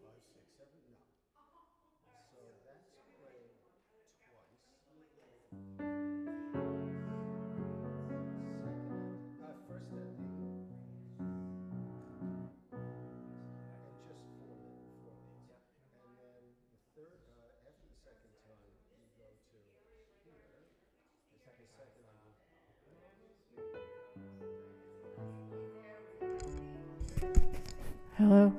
5, 6, 7, no. So that's played twice. First ending, and just 4 beats. And then the third, after the second time, you go to here. The second time. Hello.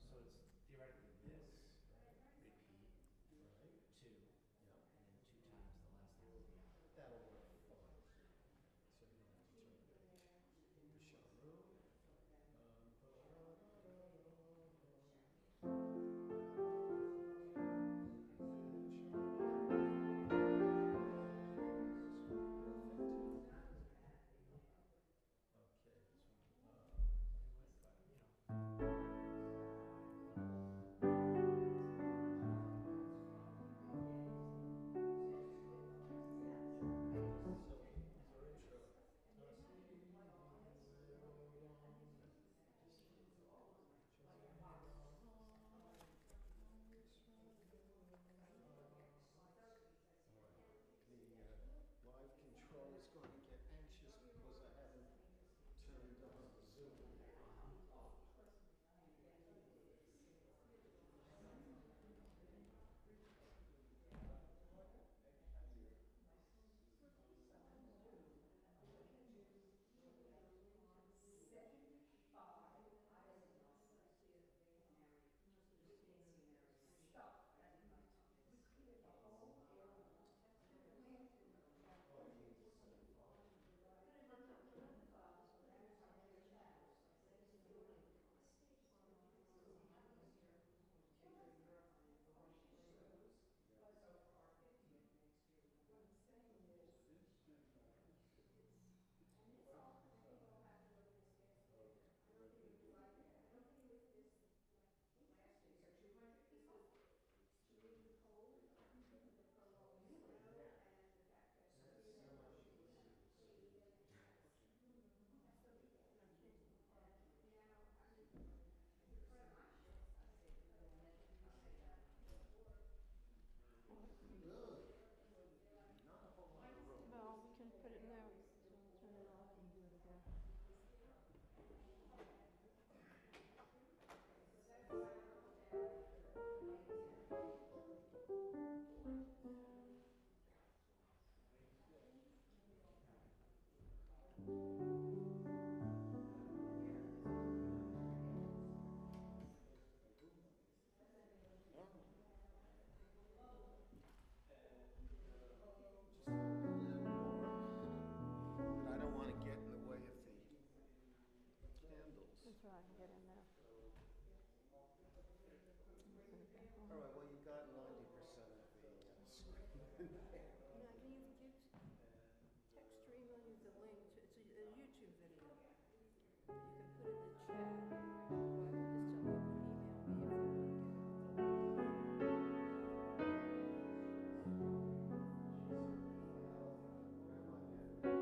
So it's theoretically this repeat, two, and then 2 times the last thing will be out. That'll work fine. So you don't have to terminate the show. Live control is going to get anxious because I haven't turned on Zoom yet. Well, we can put it now. So we'll turn it off and do it again. Just a little more. But I don't want to get in the way of the candles. That's right. Get in there. All right, well, you got 90% of the screen in there. Now, can you text or email you the link to it's a YouTube video. But you can put it in the chat. Or I can just tell people to email me if they want to get it.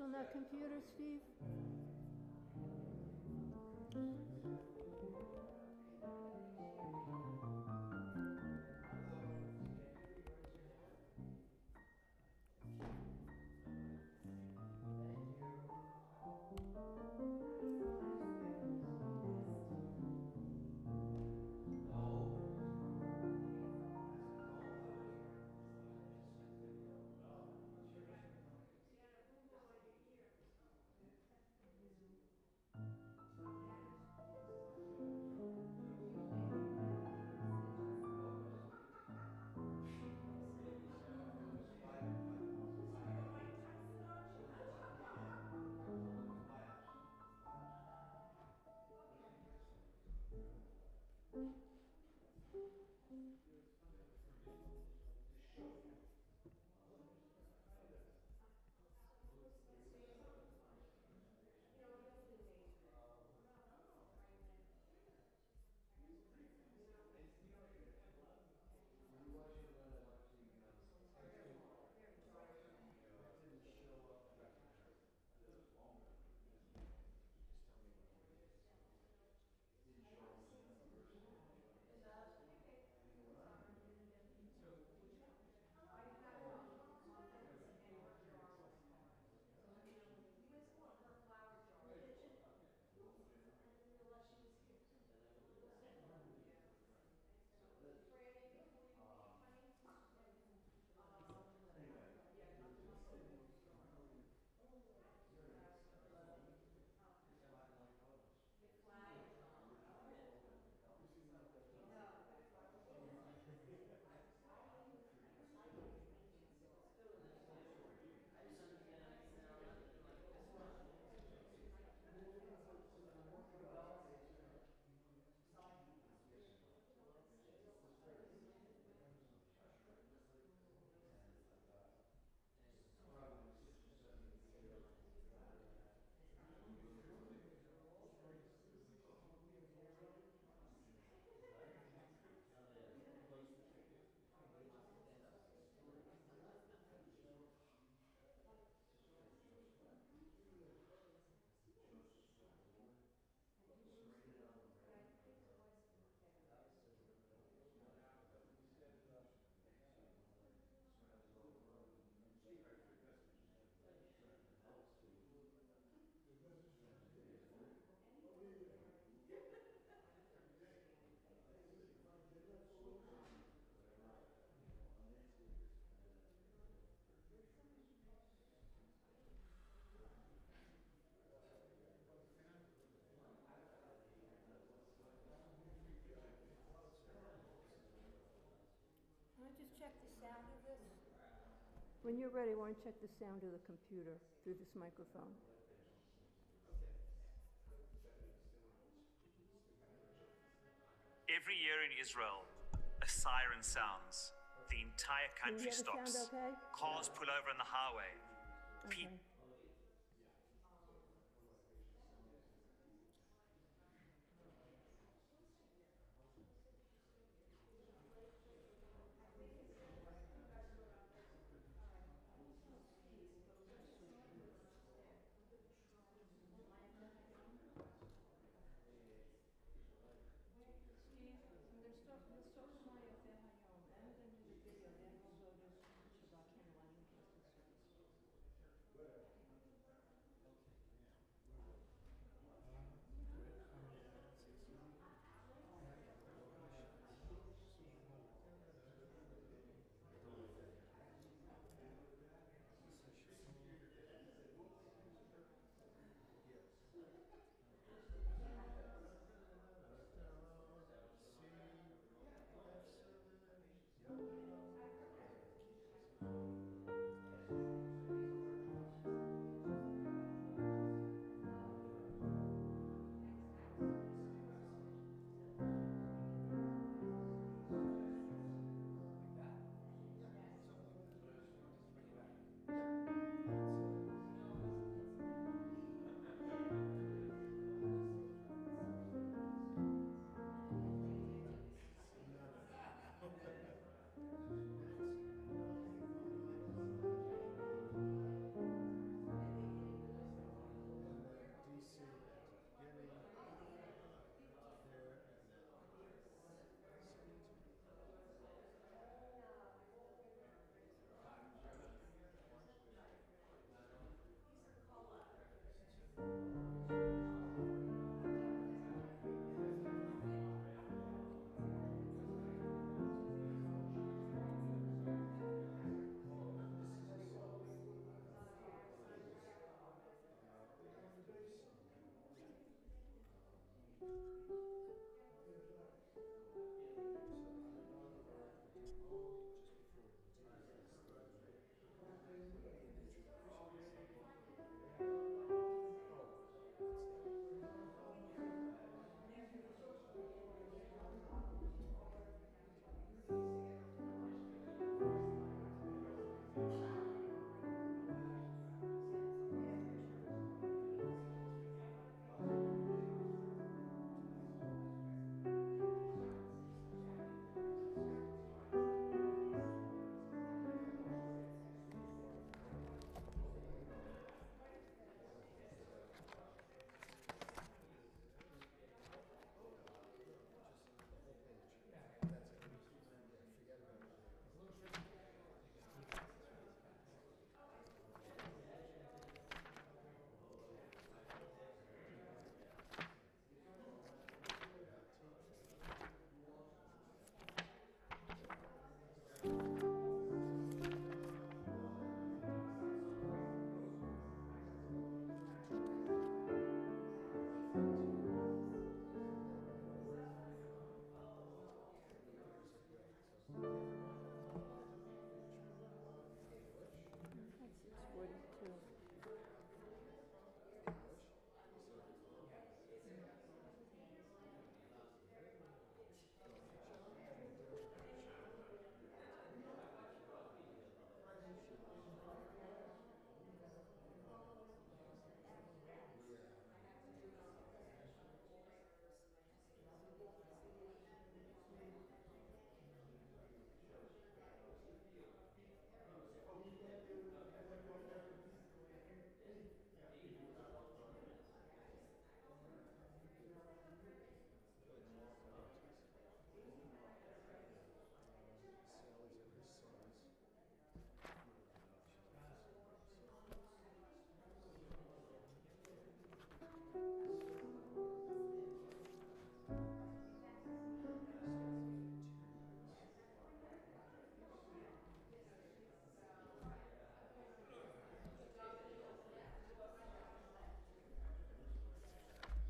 on that computer, Steve? Can I just check the sound of this? When you're ready, I want to check the sound of the computer through this microphone. Every year in Israel, a siren sounds. The entire Can you country hear the sound stops. okay? Cars pull over on the highway. Okay. Steve, we'll start with Maya Hayom, then we're going to do the video, then we'll go to Shabbat candle lighting and casting service.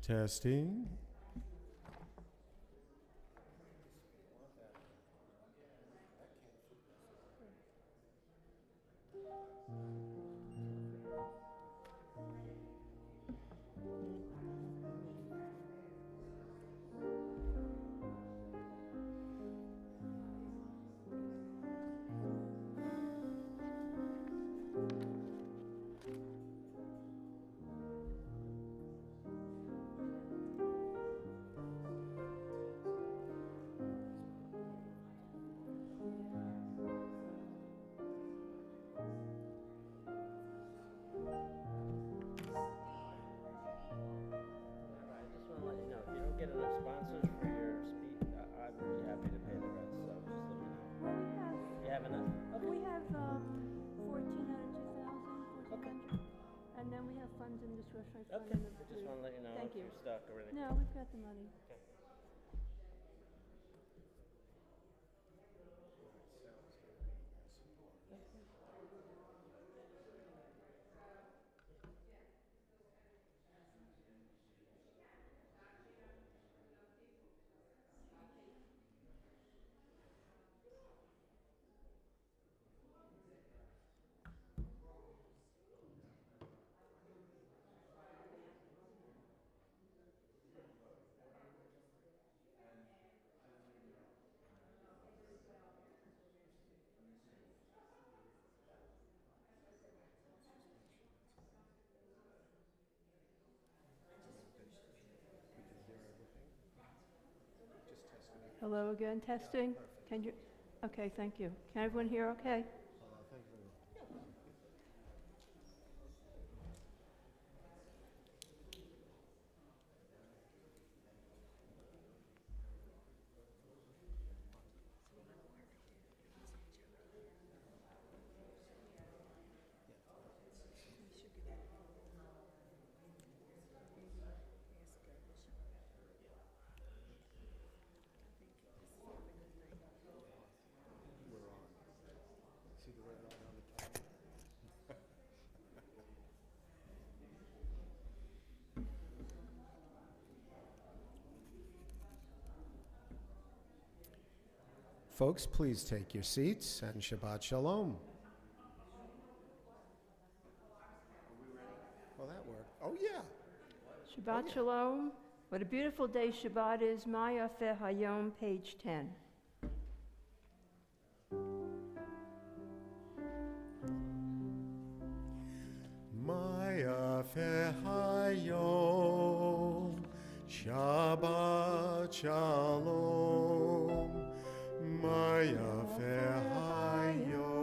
Testing. I just want to let you know, if you don't get enough sponsors for your speech, I would be happy to pay the rest, so just let me know. Well, You have enough? we have 14 out of 2,000, Okay. 1,400. And then we have funds in the discretionary fund. Okay, and the I just want to let you know Thank if you. you're stuck or anything. No, we've got the money. Okay. Hello again, testing. Can you? Okay, thank you. Can everyone hear okay? Thank you very much. We're on. See the red light on the camera? Folks, please take your seats and Shabbat Shalom. Well, that worked. Oh, yeah. Shabbat yeah. Shalom. What a beautiful day Shabbat is. Maya Fe Hayom, page 10. Maya Hayom, Shabbat Shalom. Maya Hayom,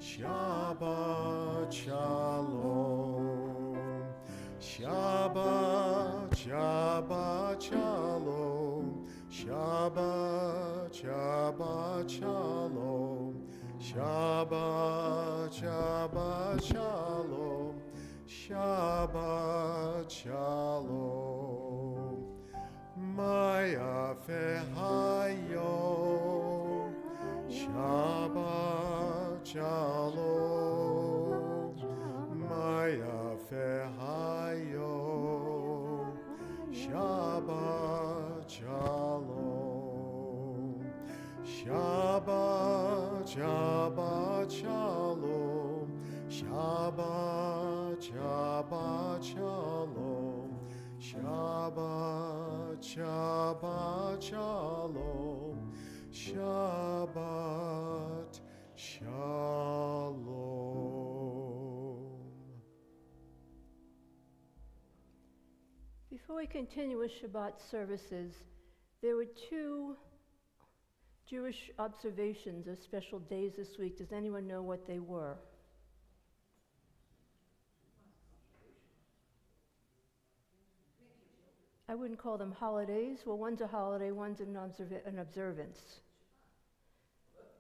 Shabbat Shalom. Shabbat, Shabbat Shalom. Shabbat, Shabbat Shalom. Shabbat, Shabbat Shalom. Shabbat Shalom. Maya Hayom. Shabbat Shalom. Maya Hayom. Shabbat Shalom. Shabbat, Shabbat Shalom. Shabbat, Shabbat Shalom. Shabbat, Shabbat Shalom. Shabbat Shalom. Before we continue with Shabbat services, there were two Jewish observations of special days this week. Does anyone know what they were? I wouldn't call them holidays. Well, one's a holiday, one's an observance.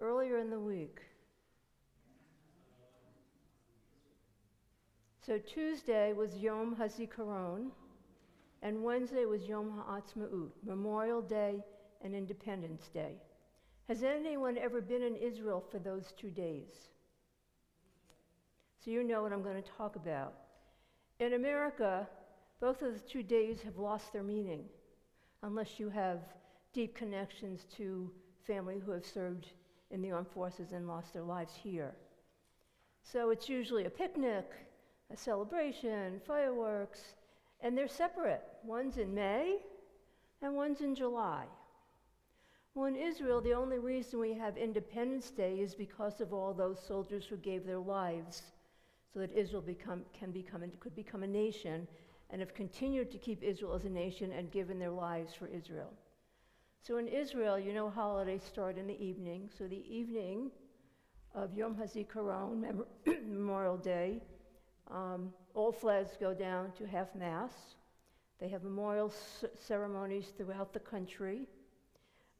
Earlier in the week. So Tuesday was Yom HaZikaron, and Wednesday was Yom HaAtzmaut, Memorial Day and Independence Day. Has anyone ever been in Israel for those 2 days? So you know what I'm going to talk about. In America, both of the 2 days have lost their meaning, unless you have deep connections to family who have served in the armed forces and lost their lives here. So it's usually a picnic, a celebration, fireworks, and they're separate. One's in May and one's in July. Well, in Israel, the only reason we have Independence Day is because of all those soldiers who gave their lives so that Israel could become a nation, and have continued to keep Israel as a nation and given their lives for Israel. So in Israel, you know, holidays start in the evening. So the evening of Yom HaZikaron, Memorial Day, all flags go down to half mass. They have memorial ceremonies throughout the country.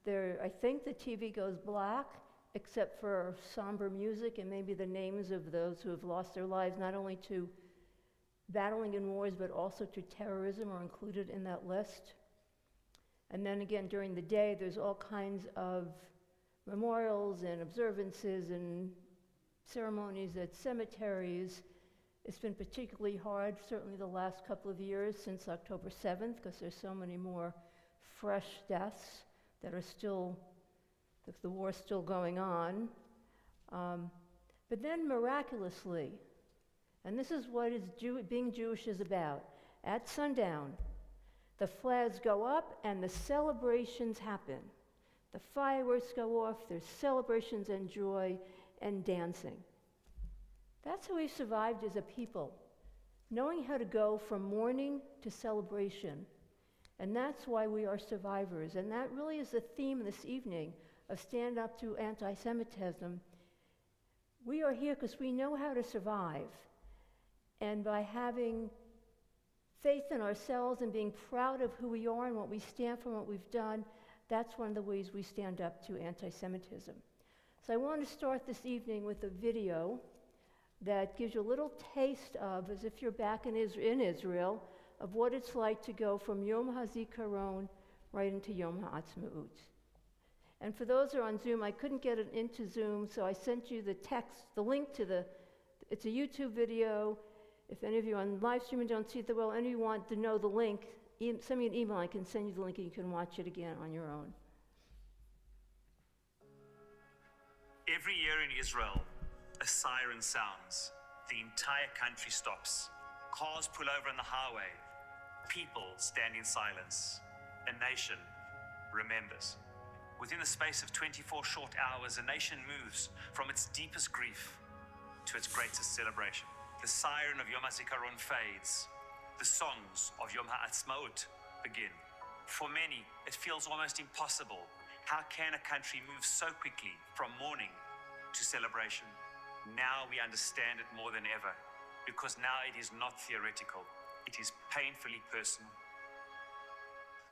I think the TV goes black, except for somber music and maybe the names of those who have lost their lives, not only to battling in wars, but also to terrorism, are included in that list. And then again, during the day, there's all kinds of memorials and observances and ceremonies at cemeteries. It's been particularly hard, certainly the last couple of years since October 7th, because there's so many more fresh deaths that are still, the war's still going on. But then miraculously, and this is what being Jewish is about, at sundown, the flags go up and the celebrations happen. The fireworks go off, there's celebrations and joy and dancing. That's how we survived as a people, knowing how to go from mourning to celebration. And that's why we are survivors. And that really is the theme this evening of Stand Up to Anti-Semitism. We are here because we know how to survive. And by having faith in ourselves and being proud of who we are and what we stand for and what we've done, that's one of the ways we stand up to anti-Semitism. So I want to start this evening with a video that gives you a little taste of, as if you're back in Israel, of what it's like to go from Yom HaZikaron right into Yom HaAtzmaut. And for those who are on Zoom, I couldn't get it into Zoom, so I sent you the text, the link to it's a YouTube video. If any of you on live stream and don't see it that well, and you want to know the link, send me an email, I can send you the link and you can watch it again on your own. Every year in Israel, a siren sounds. The entire country stops. Cars pull over on the highway. People stand in silence. A nation remembers. Within the space of 24 short hours, a nation moves from its deepest grief to its greatest celebration. The siren of Yom HaZikaron fades. The songs of Yom HaAtzmaut begin. For many, it feels almost impossible. How can a country move so quickly from mourning to celebration? Now we understand it more than ever, because now it is not theoretical. It is painfully personal.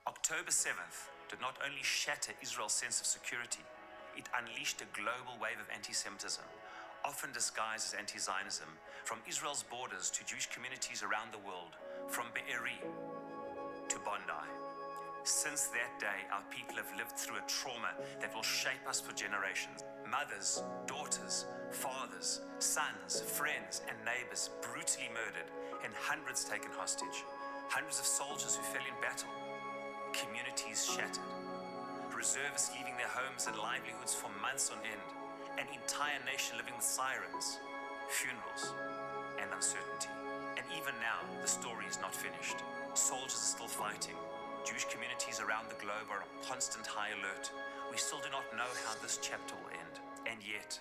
October 7th did not only shatter Israel's sense of security, it unleashed a global wave of anti-Semitism, often disguised as anti-Zionism, from Israel's borders to Jewish communities around the world, from Be'eri to Bondi. Since that day, our people have lived through a trauma that will shape us for generations. Mothers, daughters, fathers, sons, friends, and neighbors brutally murdered, and hundreds taken hostage. Hundreds of soldiers who fell in battle. Communities shattered. Reservists leaving their homes and livelihoods for months on end. An entire nation living with sirens, funerals, and uncertainty. And even now, the story is not finished. Soldiers are still fighting. Jewish communities around the globe are on constant high alert. We still do not know how this chapter will end. And yet,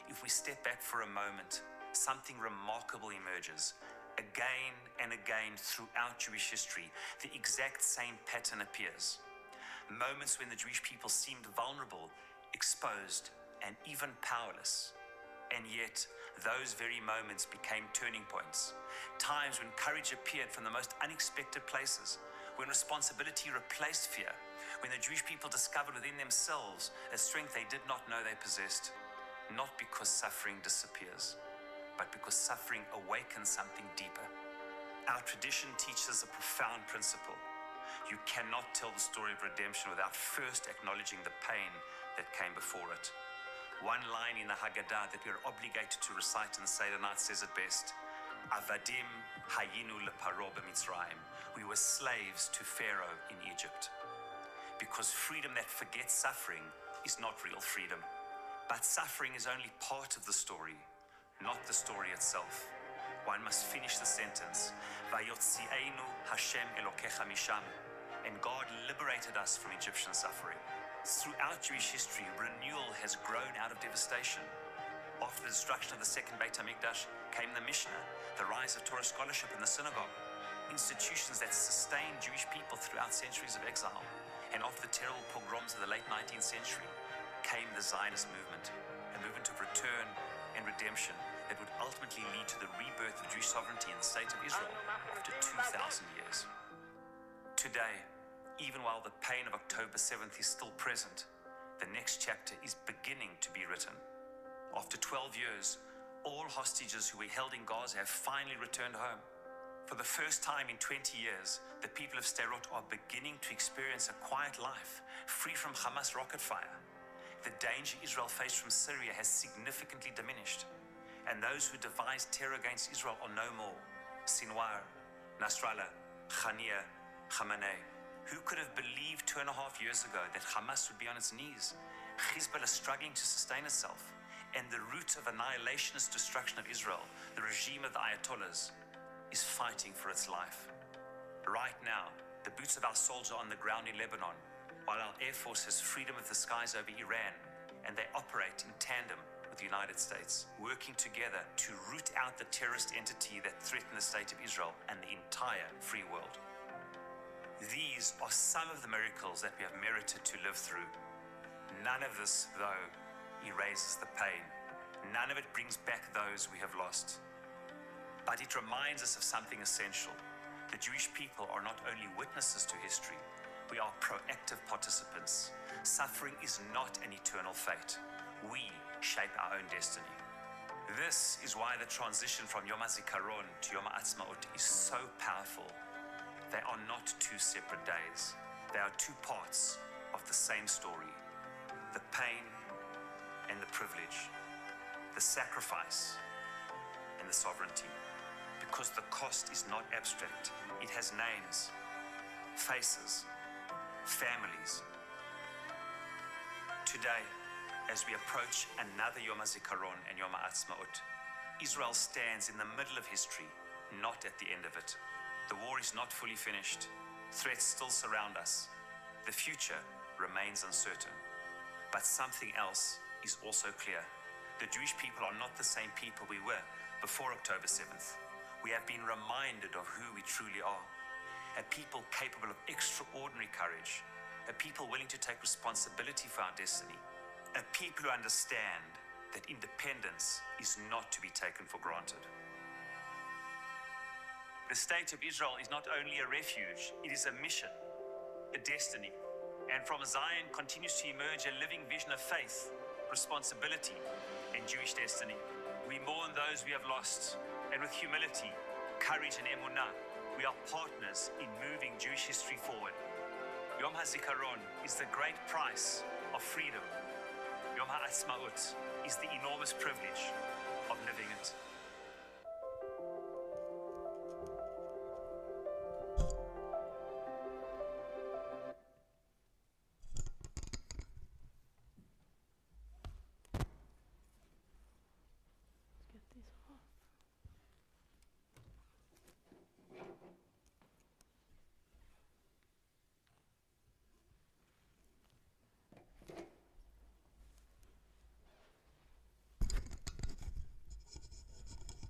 if we step back for a moment, something remarkable emerges. Again and again throughout Jewish history, the exact same pattern appears. Moments when the Jewish people seemed vulnerable, exposed, and even powerless. And yet, those very moments became turning points. Times when courage appeared from the most unexpected places, when responsibility replaced fear, when the Jewish people discovered within themselves a strength they did not know they possessed, not because suffering disappears, but because suffering awakens something deeper. Our tradition teaches a profound principle. You cannot tell the story of redemption without first acknowledging the pain that came before it. One line in the Haggadah that we are obligated to recite in the Seder night says it best: Avadim hayinu leparo b'Mitzrayim. We were slaves to Pharaoh in Egypt. Because freedom that forgets suffering is not real freedom. But suffering is only part of the story, not the story itself. One must finish the sentence. Vayotzi'enu Hashem Elokecha misham. And God liberated us from Egyptian suffering. Throughout Jewish history, renewal has grown out of devastation. After the destruction of the second Beit HaMikdash came the Mishnah, the rise of Torah scholarship in the synagogue, institutions that sustained Jewish people throughout centuries of exile. And after the terrible pogroms of the late 19th century, came the Zionist movement, a movement of return and redemption that would ultimately lead to the rebirth of Jewish sovereignty in the state of Israel after 2,000 years. Today, even while the pain of October 7th is still present, the next chapter is beginning to be written. After 12 years, all hostages who were held in Gaza have finally returned home. For the first time in 20 years, the people of Sderot are beginning to experience a quiet life, free from Hamas rocket fire. The danger Israel faced from Syria has significantly diminished, and those who devised terror against Israel are no more. Sinwar, Nasrallah, Khania, Khamenei. Who could have believed 2.5 years ago that Hamas would be on its knees, Hezbollah struggling to sustain itself, and the root of annihilationist destruction of Israel, the regime of the Ayatollahs, is fighting for its life. Right now, the boots of our soldiers are on the ground in Lebanon, while our Air Force has freedom of the skies over Iran, and they operate in tandem with the United States, working together to root out the terrorist entity that threatened the state of Israel and the entire free world. These are some of the miracles that we have merited to live through. None of this, though, erases the pain. None of it brings back those we have lost. But it reminds us of something essential. The Jewish people are not only witnesses to history, we are proactive participants. Suffering is not an eternal fate. We shape our own destiny. This is why the transition from Yom HaZikaron to Yom HaAtzmaut is so powerful. They are not two separate days. They are two parts of the same story. The pain and the privilege. The sacrifice and the sovereignty. Because the cost is not abstract. It has names, faces, families. Today, as we approach another Yom HaZikaron and Yom HaAtzmaut, Israel stands in the middle of history, not at the end of it. The war is not fully finished. Threats still surround us. The future remains uncertain. But something else is also clear. The Jewish people are not the same people we were before October 7th. We have been reminded of who we truly are. A people capable of extraordinary courage. A people willing to take responsibility for our destiny. A people who understand that independence is not to be taken for granted. The state of Israel is not only a refuge, it is a mission, a destiny. And from Zion continues to emerge a living vision of faith, responsibility, and Jewish destiny. We mourn those we have lost, and with humility, courage, and emunah, we are partners in moving Jewish history forward. Yom HaZikaron is the great price of freedom. Yom HaAtzmaut is the enormous privilege of living it.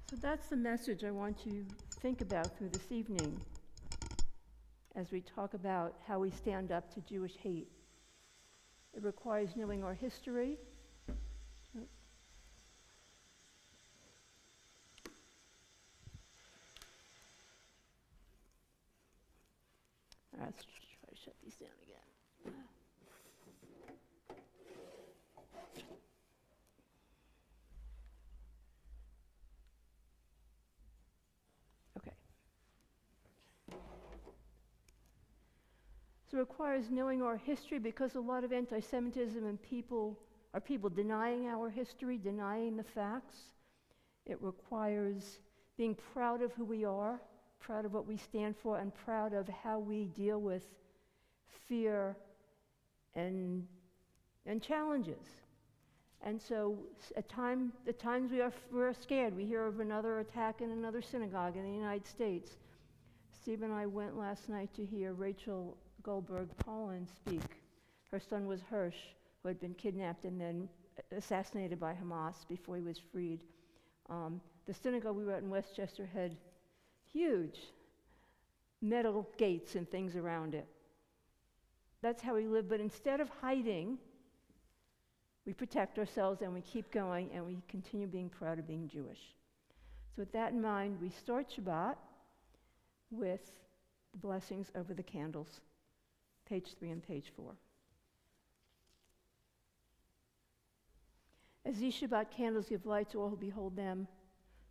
So that's the message I want you to think about through this evening as we talk about how we stand up to Jewish hate. It requires knowing our history. Let's try to shut these down again. Okay. So it requires knowing our history because a lot of anti-Semitism and people denying our history, denying the facts. It requires being proud of who we are, proud of what we stand for, and proud of how we deal with fear and challenges. And so at times we're scared. We hear of another attack in another synagogue in the United States. Steve and I went last night to hear Rachel Goldberg Poland speak. Her son was Hirsch, who had been kidnapped and then assassinated by Hamas before he was freed. The synagogue we were at in Westchester had huge metal gates and things around it. That's how we live, but instead of hiding, we protect ourselves and we keep going and we continue being proud of being Jewish. So with that in mind, we start Shabbat with the blessings over the candles, page 3 and page 4. As these Shabbat candles give light to all who behold them,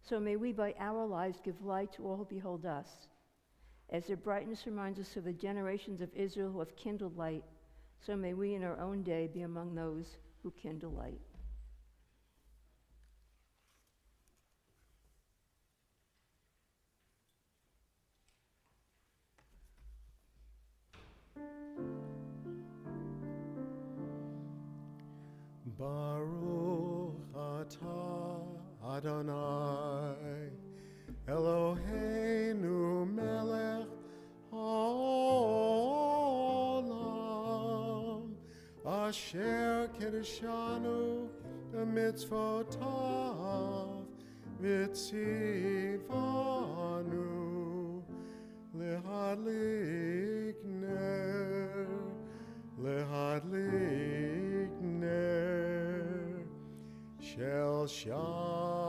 so may we by our lives give light to all who behold us. As their brightness reminds us of the generations of Israel who have kindled light, so may we in our own day be among those who kindle light. Baruch atah Adonai Eloheinu melech haolam asher kiddushanu b'mitzvotav v'tzivanu lehadlik ner shel Shabbat.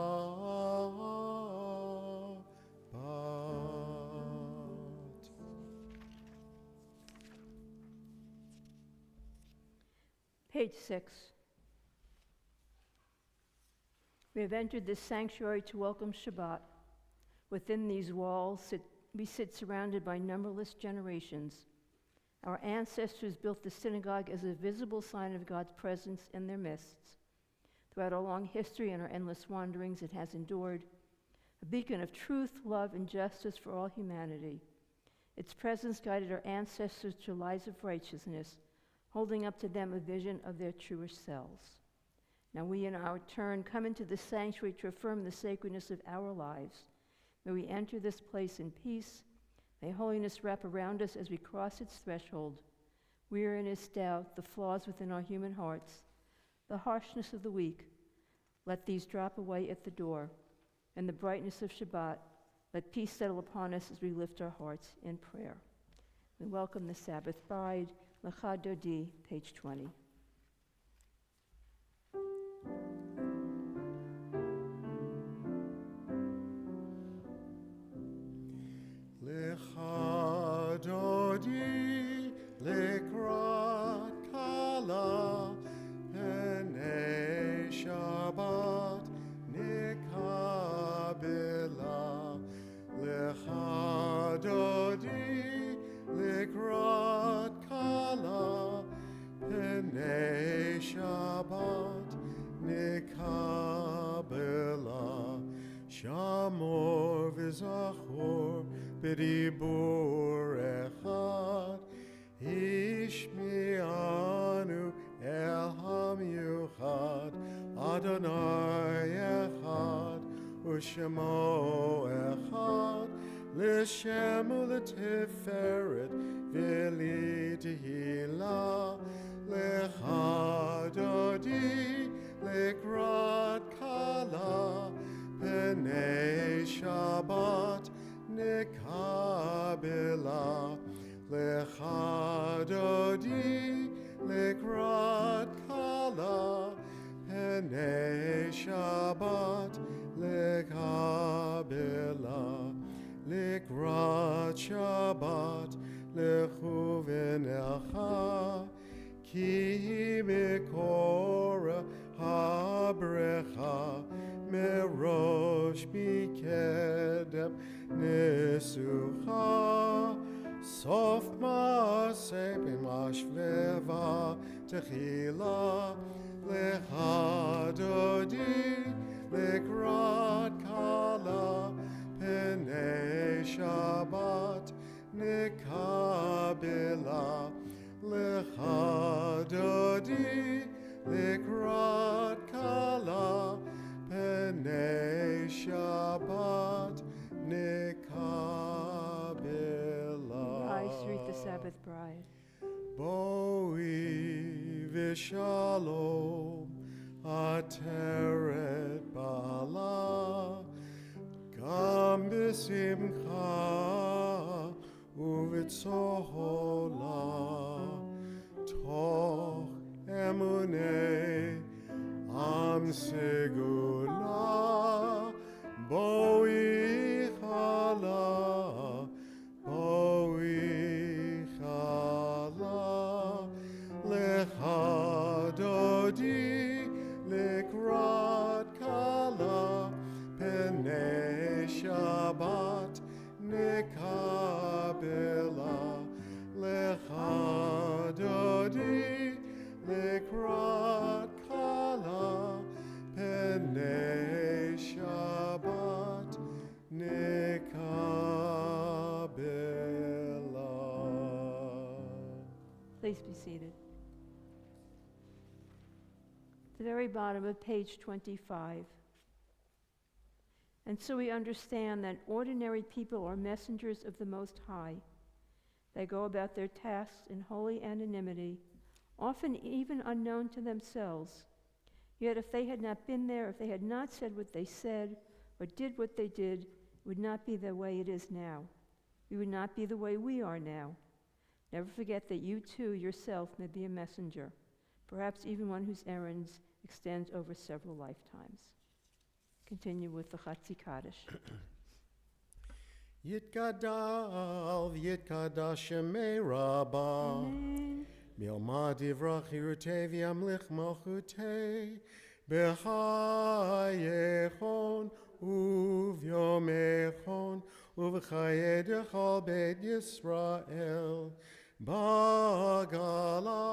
Page 6. We have entered this sanctuary to welcome Shabbat. Within these walls, we sit surrounded by numberless generations. Our ancestors built the synagogue as a visible sign of God's presence in their midst. Throughout our long history and our endless wanderings, it has endured, a beacon of truth, love, and justice for all humanity. Its presence guided our ancestors to lives of righteousness, holding up to them a vision of their truest selves. Now we, in our turn, come into the sanctuary to affirm the sacredness of our lives. May we enter this place in peace. May holiness wrap around us as we cross its threshold. Weariness, doubt, the flaws within our human hearts, the harshness of the weak, let these drop away at the door. In the brightness of Shabbat, let peace settle upon us as we lift our hearts in prayer. We welcome the Sabbath bride, Lecha Dodi, page 20. Lecha Dodi lekrat kala penei Shabbat nikabela. Lecha Dodi lekrat kala penei Shabbat nikabela. Shamor v'zachor b'dibur echad ishmi'anu el hamiuchad Adonai echad u'shemo echad l'shem u'letiferet v'li tehila lecha dodi lekrat kala penei Shabbat nikabela. Lecha dodi lekrat kala penei Shabbat lekabela. Lekrat Shabbat lechuven elcha ki mikora habrecha merosh mikedem nesucha sof maaseh b'mashveva techila. Lecha dodi lekrat kala Shabbat nekabela lecha dodi likrat kala penei Shabbat nekabela. Rise, greet the Sabbath bride. Boi vishalom ateret bala gam besimcha uvitzola toch emunei am segula boi chala lecha dodi likrat kala penei Shabbat nekabela lecha dodi likrat kala penei Shabbat nekabela. Please be seated. At the very bottom of page 25. And so we understand that ordinary people are messengers of the Most High. They go about their tasks in holy anonymity, often even unknown to themselves. Yet if they had not been there, if they had not said what they said, or did what they did, it would not be the way it is now. We would not be the way we are now. Never forget that you too yourself may be a messenger, perhaps even one whose errands extends over several lifetimes. Continue with the Chatzi Kaddish. Yitgadal v'yitkadash shemei Rabbah. Amen. Milma divrach yirutei v'yamlich malchutei b'chayechon uvyomechon uv'chayei dechol beit Yisrael bagala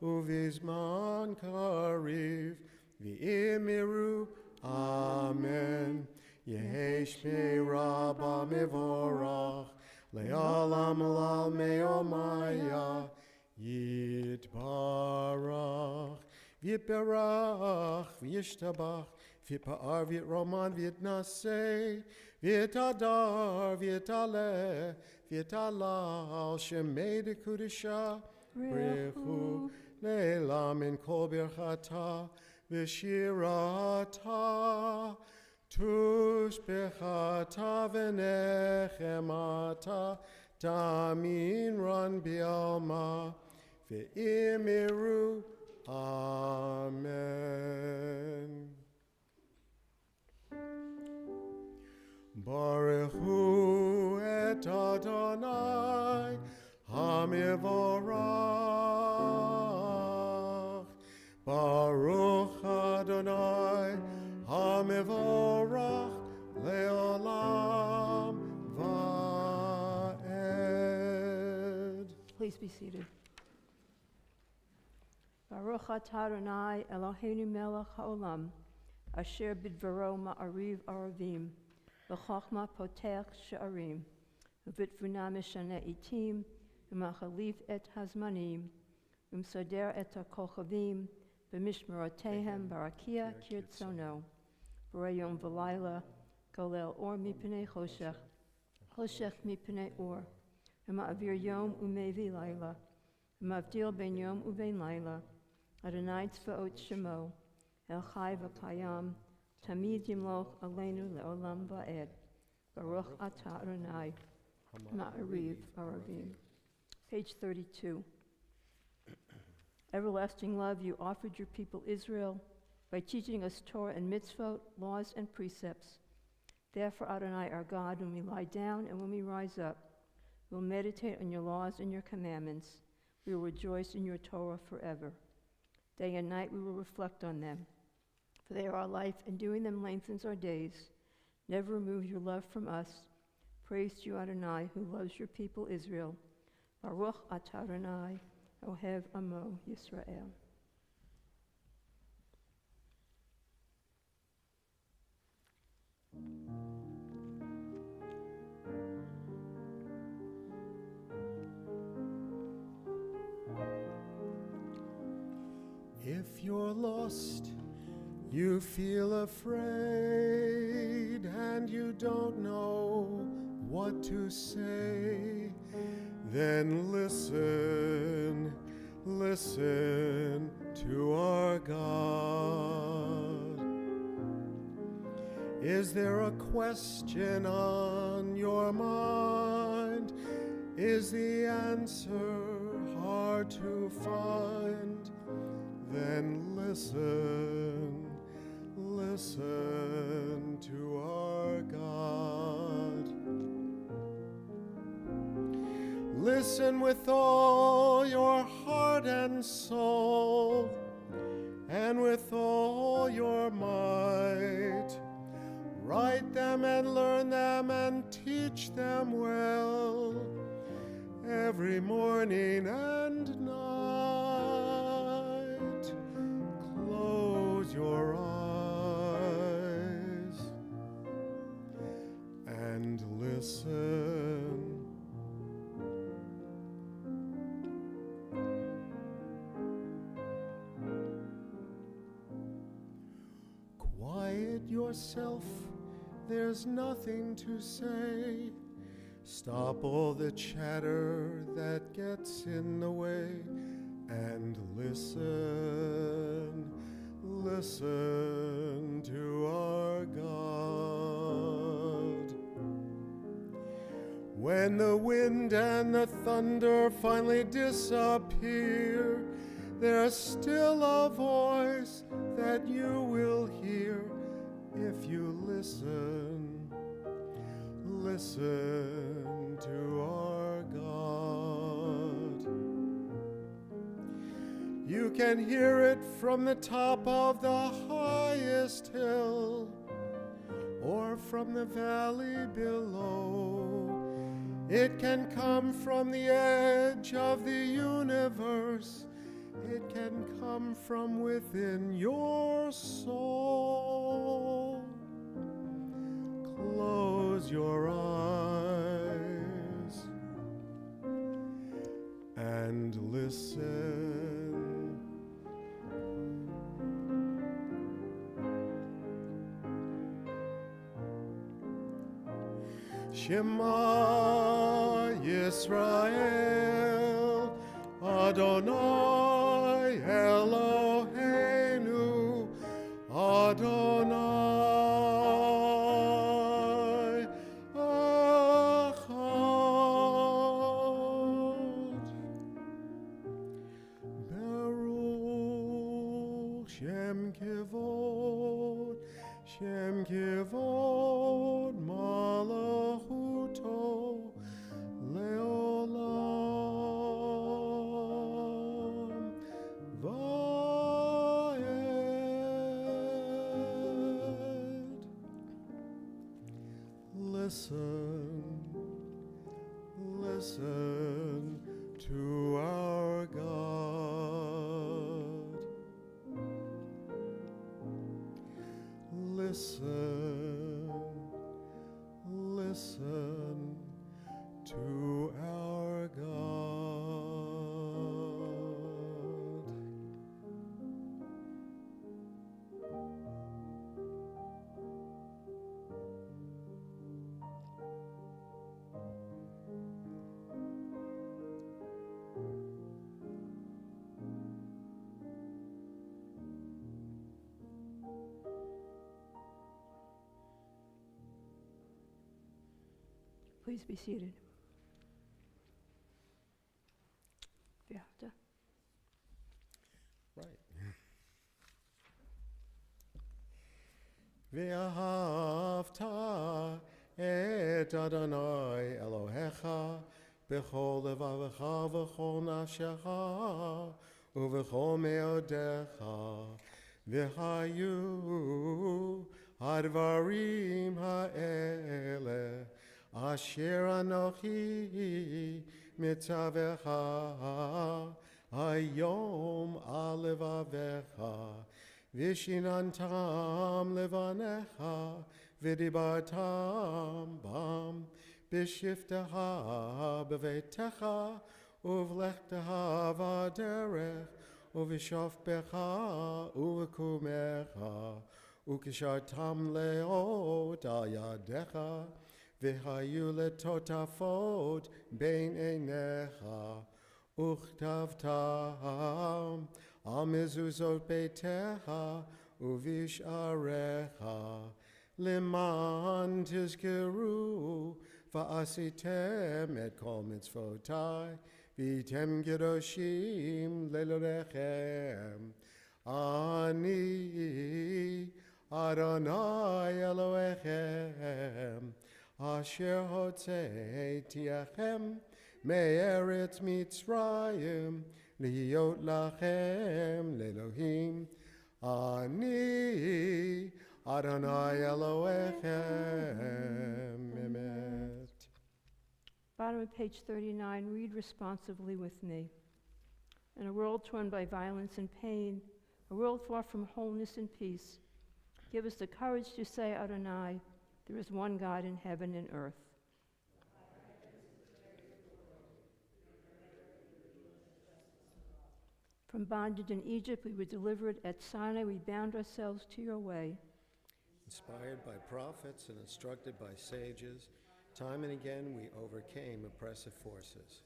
uvizman kariv v'imiru amen. Yehi shmei Rabbah mevorach le'olam alal me'omaya yitbarach v'yitbarach v'yishtabach v'yitpa'ar v'yitroman v'yitnaseh v'yitadar v'yitaleh v'yitalal shemei dekudisha brechu le'elam min kol birchata v'shirata tushbechata v'nechemata tamin ran bialma ve'imiru amen. Baruch hu et Adonai hamivorach. Baruch Adonai hamivorach leolam va'ed. Please be seated. Baruch atah Adonai Eloheinu melech haolam, asher bidvaro ma'ariv aravim, v'chachma potech she'arim, v'bitvuna mishana itim, v'machalif et hazmanim, v'msoder et ha'kochavim, v'mishmerotehem barakia kirtzono, v'rayom v'layla, golel or mipnei choshech, choshech mipnei or, v'ma'avir yom umevi layla, v'mavdil ben yom uvein layla, Adonai tzvaot shemo, El chai v'kayam, tamid yimloch aleinu le'olam va'ed. Baruch atah Adonai, ma'ariv aravim. Page 32. Everlasting love, you offered your people Israel by teaching us Torah and mitzvot, laws and precepts. Therefore, Adonai, our God, when we lie down and when we rise up, we will meditate on your laws and your commandments. We will rejoice in your Torah forever. Day and night we will reflect on them. For they are our life, and doing them lengthens our days. Never remove your love from us. Praise to you, Adonai, who loves your people Israel. Baruch atah Adonai, Ohev Amo Yisrael. If you're lost, you feel afraid, and you don't know what to say, then listen, listen to our God. Is there a question on your mind? Is the answer hard to find? Then listen, listen to our God. Listen with all your heart and soul, and with all your might. Write them and learn them and teach them well, every morning and night. Close your eyes and listen. Quiet yourself, there's nothing to say. Stop all the chatter that gets in the way, and listen, listen to our God. When the wind and the thunder finally disappear, there's still a voice that you will hear if you listen, listen to our God. You can hear it from the top of the highest hill, or from the valley below. It can come from the edge of the universe. It can come from within your soul. Close your eyes and listen. Shema Yisrael, Adonai Eloheinu, Adonai Echad. Baruch Shem Kivod, Shem Kivod Malachuto Leolam Vayed. Listen, listen to our God. Listen, listen to our God. Please be seated. If you have to. Right. Ve'ahavta et Adonai Elohecha b'chol levavecha v'chol nafshecha u'v'chol me'odecha v'hayu hadvarim ha'ele asher anochi mitzavecha hayom alevavecha vishinantam levanecha vidibartam bam bishifteha bevetecha uvlechteha vaderech ובשופבך ובקומך, וקשרתם לאות על ידיך, והיו לטוטפות בין עיניך, וכתבתם על מזוזות ביתך ובשעריך, למען תזכרו ועשיתם את כל מצוותי, והייתם קדושים לאלוהיכם. אני אדוני אלוהיכם, אשר הוצאתיכם מארץ מצרים, להיות לכם לאלוהים. אני אדוני אלוהיכם. אמת. Bottom of page 39, read responsively with me. In a world torn by violence and pain, a world far from wholeness and peace, give us the courage to say, Adonai, there is one God in heaven and earth. From bondage in Egypt we were delivered. At Sinai we bound ourselves to your way. Inspired by prophets and instructed by sages, time and again we overcame oppressive forces.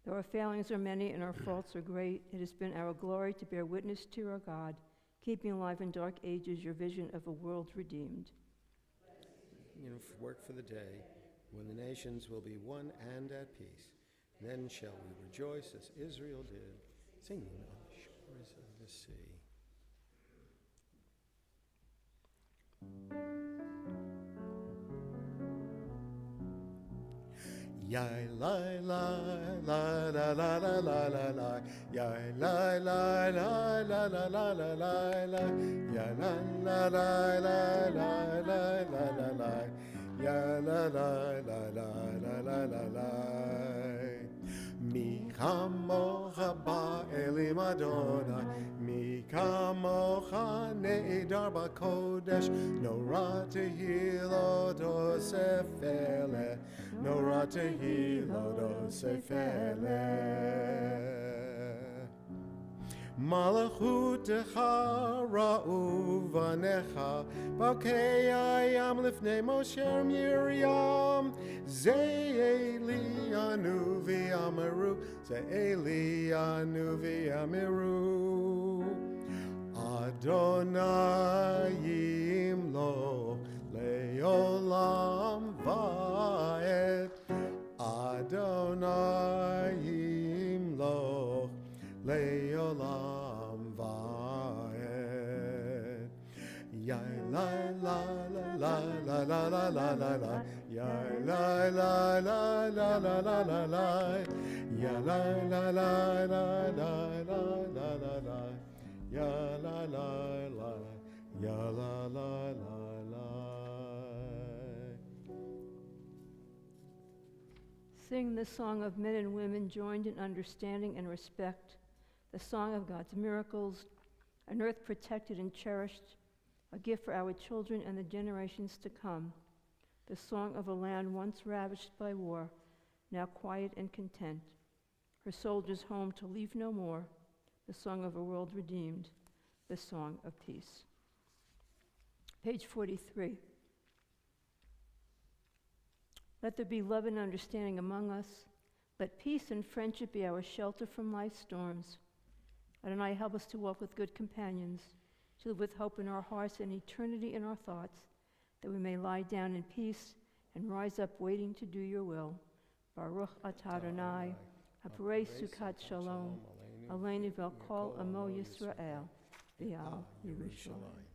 Though our failings are many and our faults are great, it has been our glory to bear witness to our God, keeping alive in dark ages your vision of a world redeemed. Work for the day when the nations will be one and at peace. Then shall we rejoice as Israel did, singing on the shores of the sea. Yai lai lai la la la la la la la. Yai lai lai la la la la la la la. Yai lai la la la la la la la. Yai la la la la la la la. Mi chamocha ba'elim Adonai, mi kamocha ne'edar ba'kodesh, nora tehilot osefele, nora tehilot osefele. Malachutecha ra'u vanecha, b'alkei ayam lifnei Moshe Miriam, ze'elianu v'yameru, ze'elianu v'yameru. Adonai yimloch le'olam va'ed, Adonai yimloch le'olam va'ed. Yai la la la la la la la la la. Yai la la la la la la la la. Yai la la la la la la la la la. Yai la la la. Yai la la la la. Sing the song of men and women joined in understanding and respect, the song of God's miracles, an earth protected and cherished, a gift for our children and the generations to come, the song of a land once ravished by war, now quiet and content, her soldiers home to leave no more, the song of a world redeemed, the song of peace. Page 43. Let there be love and understanding among us. Let peace and friendship be our shelter from life's storms. Adonai, help us to walk with good companions, to live with hope in our hearts and eternity in our thoughts, that we may lie down in peace and rise up waiting to do your will. Baruch atah Adonai, haparei sukkot shalom, aleinu vel kol amo Yisrael, v'al Yerushalayim.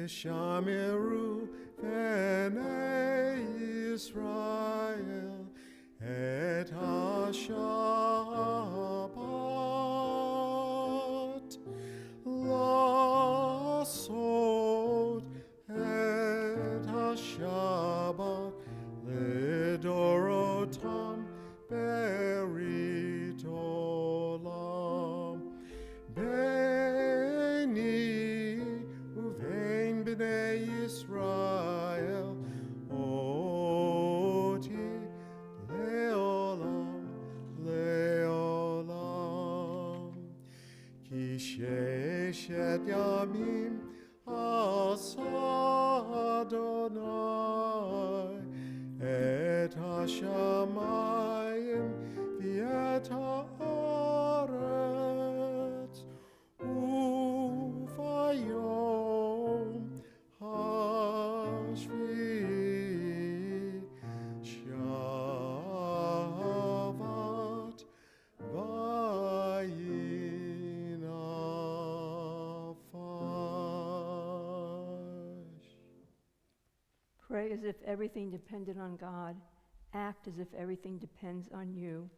V'shameru b'nei Yisrael et ha-Shabbat la'asot et ha-Shabbat lidorotam berit olam beini uvein b'nei Yisrael oti yamim asa Adonai et hashamayim v'et haaretz uvayom hashvi'i shavat vayinafash. Pray as if everything depended on God. Act as if everything depends on you.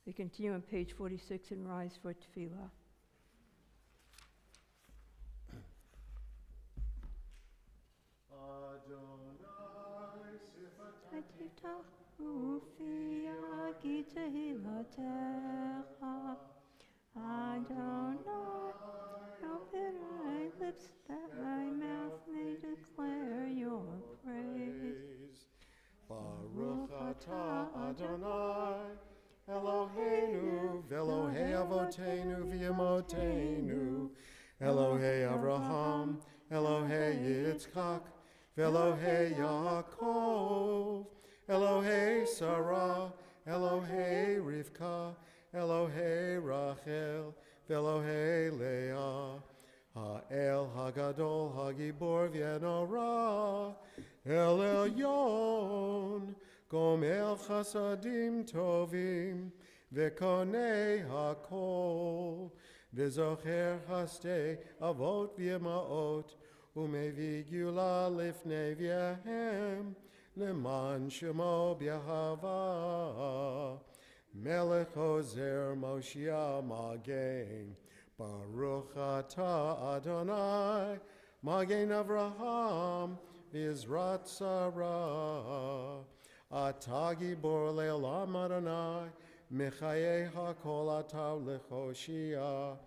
We continue on page 46 and rise for tefillah. Adonai ותפתחו פי יגיד תהילתך. Adonai, open my lips that my mouth may declare your praise. Baruch atah Adonai Eloheinu v'Elohei Avotenu v'Yemotenu Elohei Avraham Elohei Yitzchak v'Elohei Yaakov Elohei Sarah Elohei Rivka Elohei Rachel v'Elohei Leah Ha'el Hagadol Hagibor v'Yenora El Elyon Gomel Chasadim Tovim V'Konei HaKol V'Zocher Hastei Avot V'Yemaot Umevi Gula Lifnei V'Yehem Leman Shemo B'Yahava Melech Ozer Moshiach Magen Baruch atah Adonai Magen Avraham V'Izrat Sarah Atah Gibor Le'olam Adonai Mechayei HaKol Atah Lechoshia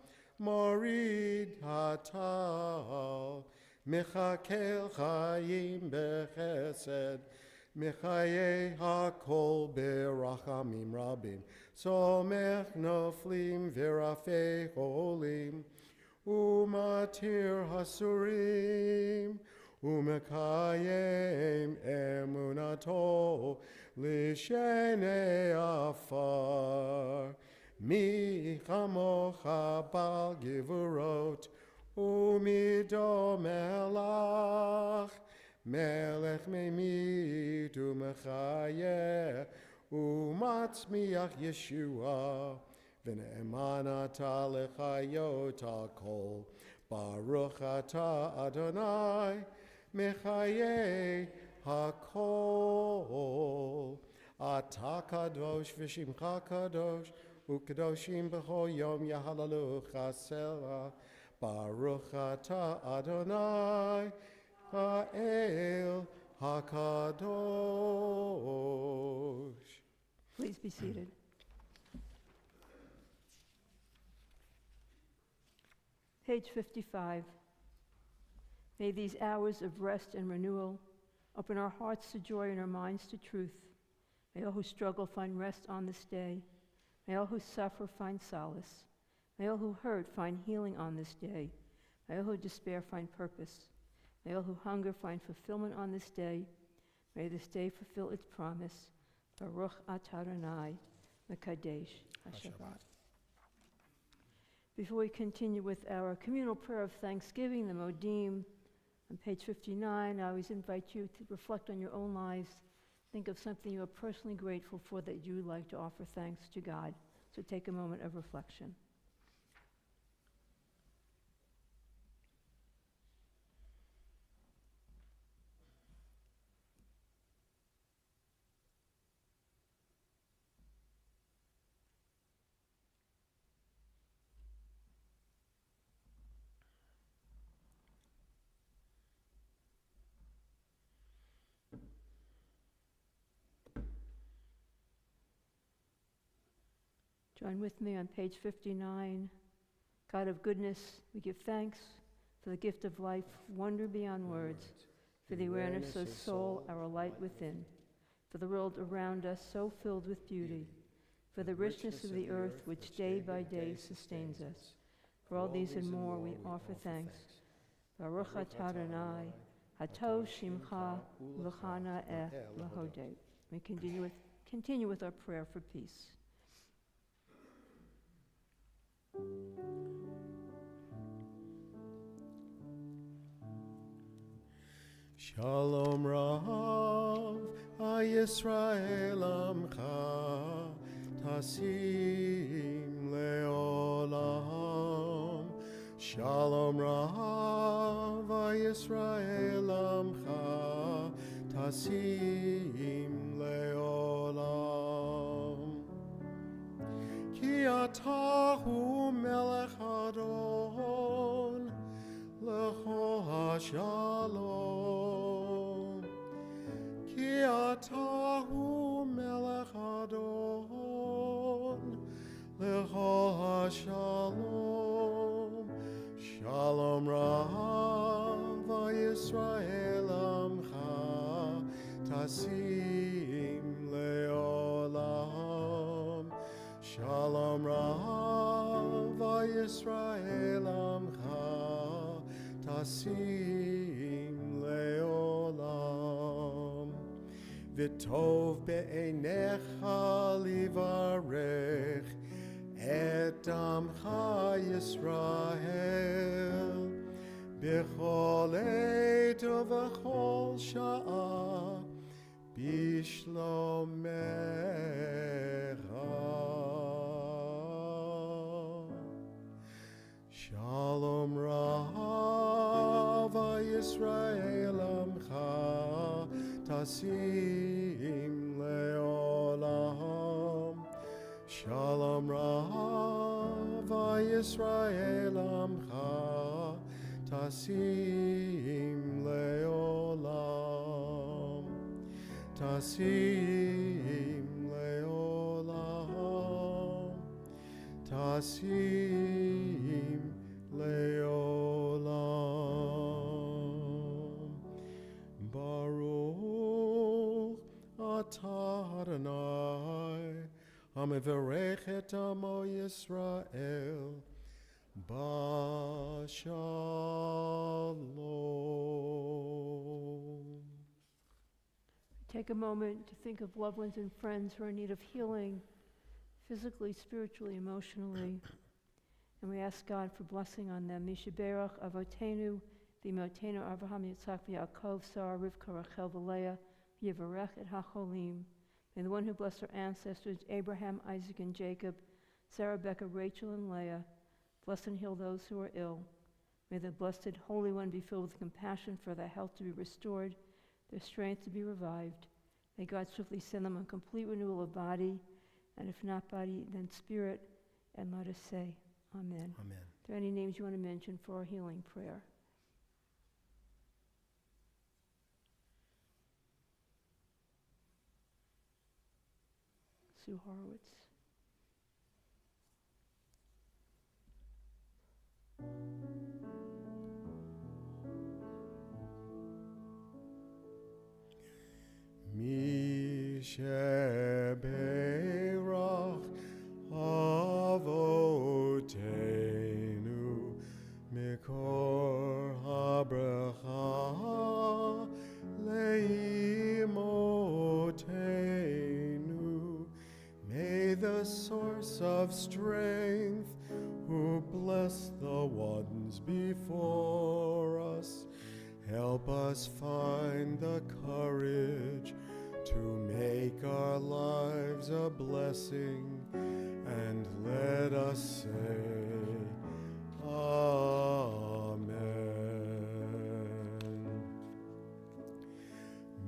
Morid Hatal Mechakel Chayim Bechesed Mechayei HaKol Berachamim Rabim Somech Noflim V'Rafei Holim Umatir Hasurim Umekayem Emunato Lishenei Afar Mi Chamocha Bal Givurot Umido Melach Melech Memit Umechayeh Umatzmiach Yeshua V'ne'eman atah lechayot hakol Baruch atah Adonai Mechayei hakol Atah kadosh v'shimcha kadosh U'kadoshim b'chol yom yahalalucha selah Baruch atah Adonai Ha'el hakadosh. Please be seated. Page 55. May these hours of rest and renewal open our hearts to joy and our minds to truth. May all who struggle find rest on this day. May all who suffer find solace. May all who hurt find healing on this day. May all who despair find purpose. May all who hunger find fulfillment on this day. May this day fulfill its promise. Baruch atah Adonai Mekadesh HaShabbat. Before we continue with our communal prayer of thanksgiving, the Modim, on page 59, I always invite you to reflect on your own lives. Think of something you are personally grateful for that you would like to offer thanks to God. So take a moment of reflection. Join with me on page 59. God of goodness, we give thanks for the gift of life, wonder beyond words, for the awareness of soul, our light within, for the world around us so filled with beauty, for the richness of the earth which day by day sustains us. For all these and more we offer thanks. Baruch atah Adonai, hatov shimcha, v'chana lahodeh. We continue with our prayer for peace. Shalom Rav, Yisrael Amcha, Tasim Leolam. Shalom Rav, Yisrael Amcha, Tasim Leolam. Ki atahu melech adon, lecho hashalom. Ki atahu melech adon, lecho hashalom. Shalom Rav Yisrael Amcha, Tasim Leolam. Shalom Rav Yisrael Amcha, Tasim Leolam. V'tov be'einecha livarech et Amcha Yisrael b'chol eit v'chol sha'a b'shlomecha. Shalom Rav Yisrael Amcha, Tasim Leolam. Shalom Rav Yisrael Amcha, Tasim Leolam. Tasim Leolam. Tasim Leolam. Baruch atah Adonai, Hamevarech et amo Yisrael, Bashalom. Take a moment to think of loved ones and friends who are in need of healing, physically, spiritually, emotionally. And we ask God for blessing on them. Mishaberach Avotenu, V'imotenu Avraham Yitzchak V'Yaakov, Sarah, Rivka, Rachel, V'Leah, V'Yivarech et HaCholim. May the one who blessed our ancestors, Abraham, Isaac, and Jacob, Sarah, Becca, Rachel, and Leah, bless and heal those who are ill. May the blessed Holy One be filled with compassion for their health to be restored, their strength to be revived. May God swiftly send them a complete renewal of body, and if not body, then spirit, and let us say, Amen. Amen. Are there any names you want to mention for our healing prayer? Sue Horowitz. Mishaberach Avotenu Mikor habracha leimotenu. May the source of strength, who bless the ones before us, help us find the courage to make our lives a blessing, and let us say, Amen.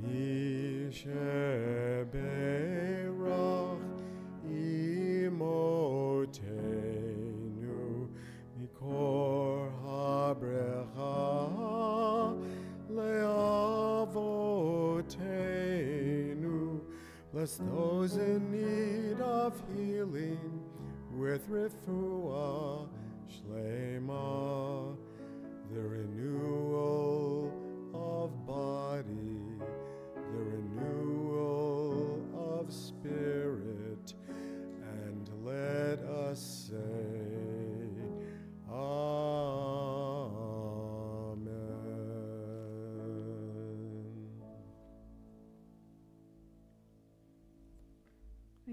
Mishaberach imotenu mikor habrecha leavotenu. Bless those in need of healing with refuah shlema, the renewal of body, the renewal of spirit, and let us say,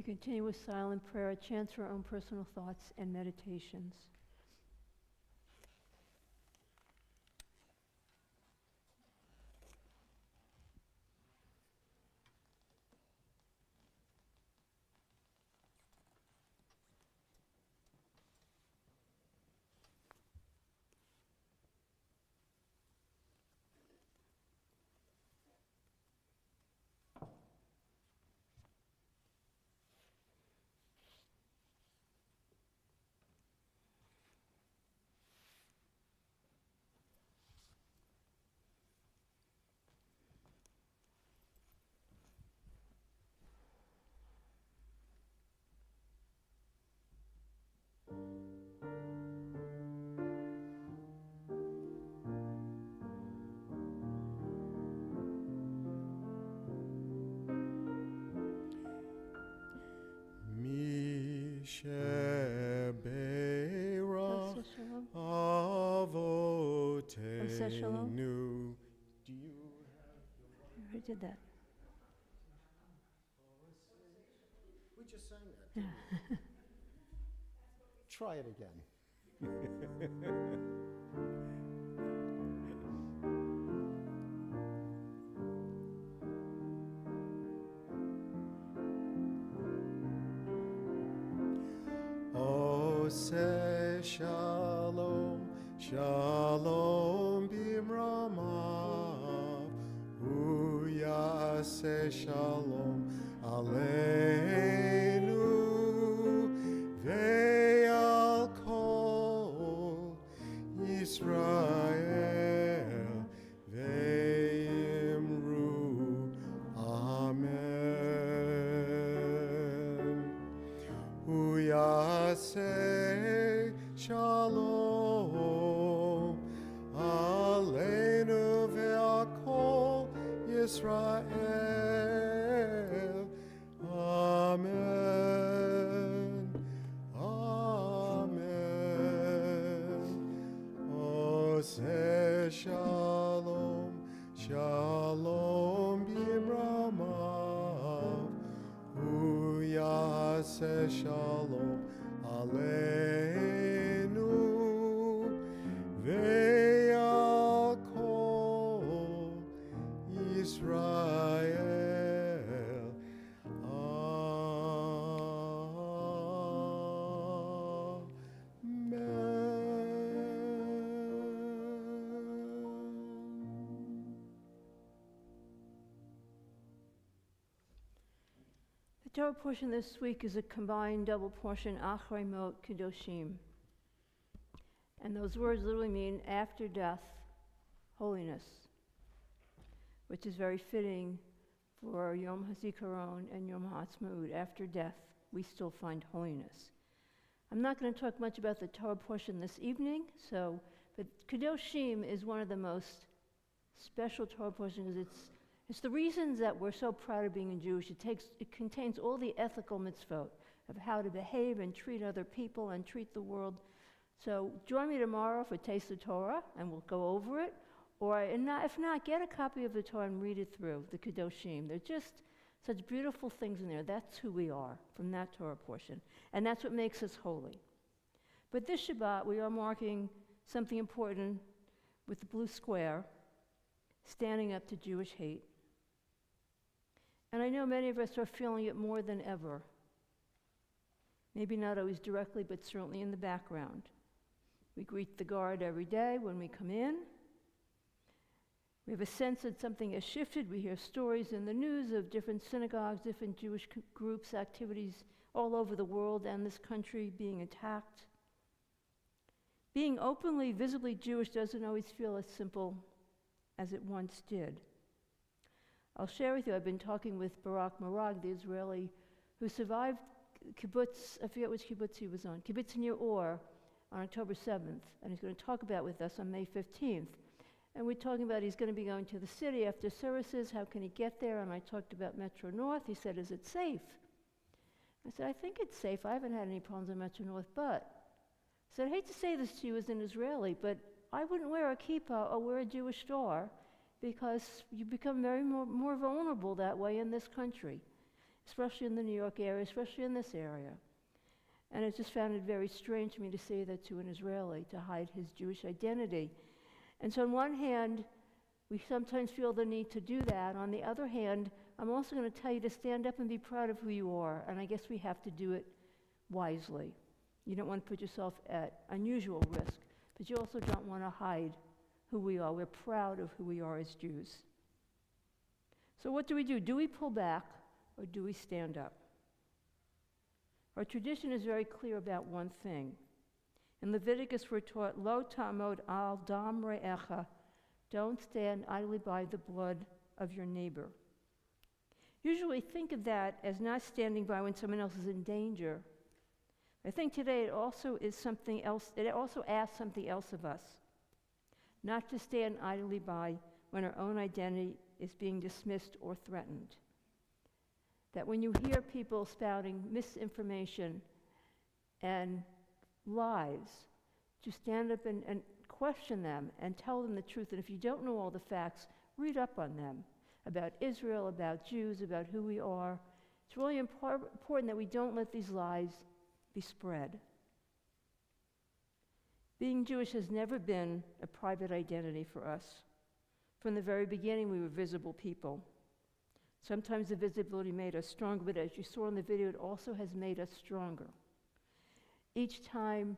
continue with silent prayer, a chance for our own personal thoughts and meditations. Shebera Shalom. Avotenu. Shalom. Do you I already did that. We just sang that, didn't we? Try it again. Say shalom, shalom bimramav. Uya say shalom aleinu. Ve'al kol Yisrael ve'imru. Amen. Uya say shalom aleinu ve'akol Yisrael. Amen. Amen. Oh, say shalom, shalom bimramav. Uya say shalom aleinu ve'al kol Yisrael. Amen. The Torah portion this week is a combined double portion, Achrei Mot Kedoshim. And those words literally mean after death, holiness, which is very fitting for Yom HaZikaron and Yom HaAtzmaut. After death, we still find holiness. I'm not going to talk much about the Torah portion this evening, but Kedoshim is one of the most special Torah portions because it's the reasons that we're so proud of being a Jewish. It contains all the ethical mitzvot of how to behave and treat other people and treat the world. So join me tomorrow for Taste of Torah, and we'll go over it. Or if not, get a copy of the Torah and read it through, the Kedoshim. They're just such beautiful things in there. That's who we are from that Torah portion. And that's what makes us holy. But this Shabbat, we are marking something important with the blue square, standing up to Jewish hate. And I know many of us are feeling it more than ever. Maybe not always directly, but certainly in the background. We greet the guard every day when we come in. We have a sense that something has shifted. We hear stories in the news of different synagogues, different Jewish groups, activities all over the world and this country being attacked. Being openly, visibly Jewish doesn't always feel as simple as it once did. I'll share with you, I've been talking with Barak Marag, the Israeli who survived kibbutz, I forget which kibbutz he was on, kibbutz near Or, on October 7th, and he's going to talk about with us on May 15th. And we're talking about he's going to be going to the city after services, how can he get there? And I talked about Metro North. He said, is it safe? I said, I think it's safe. I haven't had any problems on Metro North, but I said, I hate to say this to you as an Israeli, but I wouldn't wear a kippah or wear a Jewish star because you become very more vulnerable that way in this country. especially in the New York area, especially in this area. And I just found it very strange to me to say that to an Israeli, to hide his Jewish identity. And so on one hand, we sometimes feel the need to do that. On the other hand, I'm also going to tell you to stand up and be proud of who you are. And I guess we have to do it wisely. You don't want to put yourself at unusual risk, but you also don't want to hide who we are. We're proud of who we are as Jews. So what do we do? Do we pull back or do we stand up? Our tradition is very clear about one thing. In Leviticus, we're taught, Lo ta'amod al dam re'echa, don't stand idly by the blood of your neighbor. Usually think of that as not standing by when someone else is in danger. I think today it also is something else, it also asks something else of us. Not to stand idly by when our own identity is being dismissed or threatened. That when you hear people spouting misinformation and lies, to stand up and question them and tell them the truth. And if you don't know all the facts, read up on them, about Israel, about Jews, about who we are. It's really important that we don't let these lies be spread. Being Jewish has never been a private identity for us. From the very beginning, we were visible people. Sometimes the visibility made us stronger, but as you saw in the video, it also has made us stronger. Each time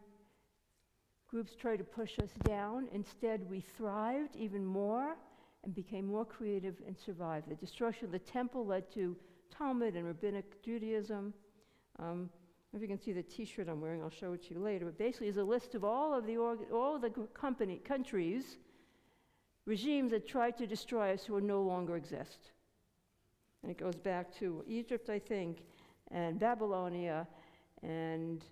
groups tried to push us down, instead we thrived even more and became more creative and survived. The destruction of the temple led to Talmud and Rabbinic Judaism. If you can see the T-shirt I'm wearing, I'll show it to you later. But basically, it's a list of all of the countries, regimes that tried to destroy us who no longer exist. And it goes back to Egypt, I think, and Babylonia, and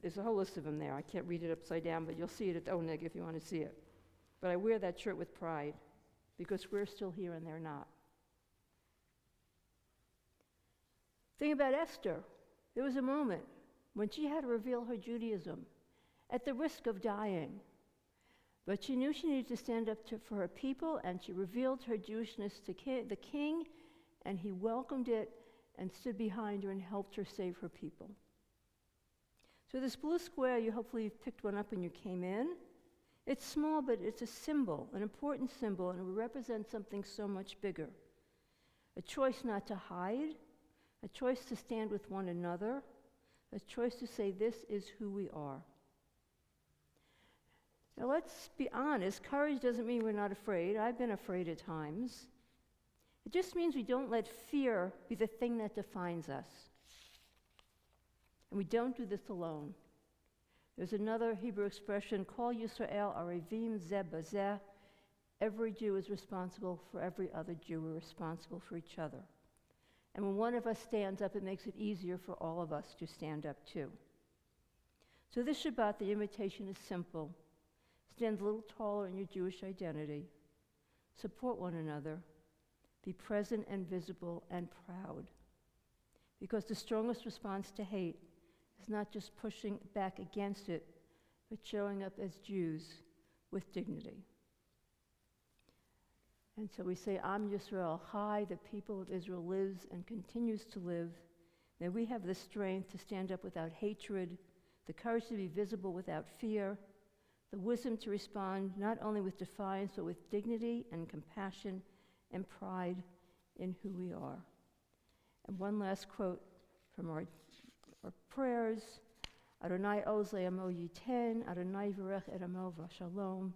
there's a whole list of them there. I can't read it upside down, but you'll see it at Oneg if you want to see it. But I wear that shirt with pride because we're still here and they're not. Think about Esther. There was a moment when she had to reveal her Judaism at the risk of dying. But she knew she needed to stand up for her people, and she revealed her Jewishness to the king, and he welcomed it and stood behind her and helped her save her people. So this blue square, hopefully you've picked one up when you came in. It's small, but it's a symbol, an important symbol, and it represents something so much bigger. A choice not to hide, a choice to stand with one another, a choice to say this is who we are. Now let's be honest, courage doesn't mean we're not afraid. I've been afraid at times. It just means we don't let fear be the thing that defines us. And we don't do this alone. There's another Hebrew expression, Kol Yisrael Arevim Zeh Bazeh. Every Jew is responsible for every other Jew. We're responsible for each other. And when one of us stands up, it makes it easier for all of us to stand up too. So this Shabbat, the invitation is simple. Stand a little taller in your Jewish identity. Support one another. Be present and visible and proud. Because the strongest response to hate is not just pushing back against it, but showing up as Jews with dignity. And so we say, Am Yisrael Chai, the people of Israel lives and continues to live. May we have the strength to stand up without hatred, the courage to be visible without fear, the wisdom to respond not only with defiance, but with dignity and compassion and pride in who we are. And one last quote from our prayers. Adonai oz le'amo yiten, Adonai v'rech et amo v'shalom.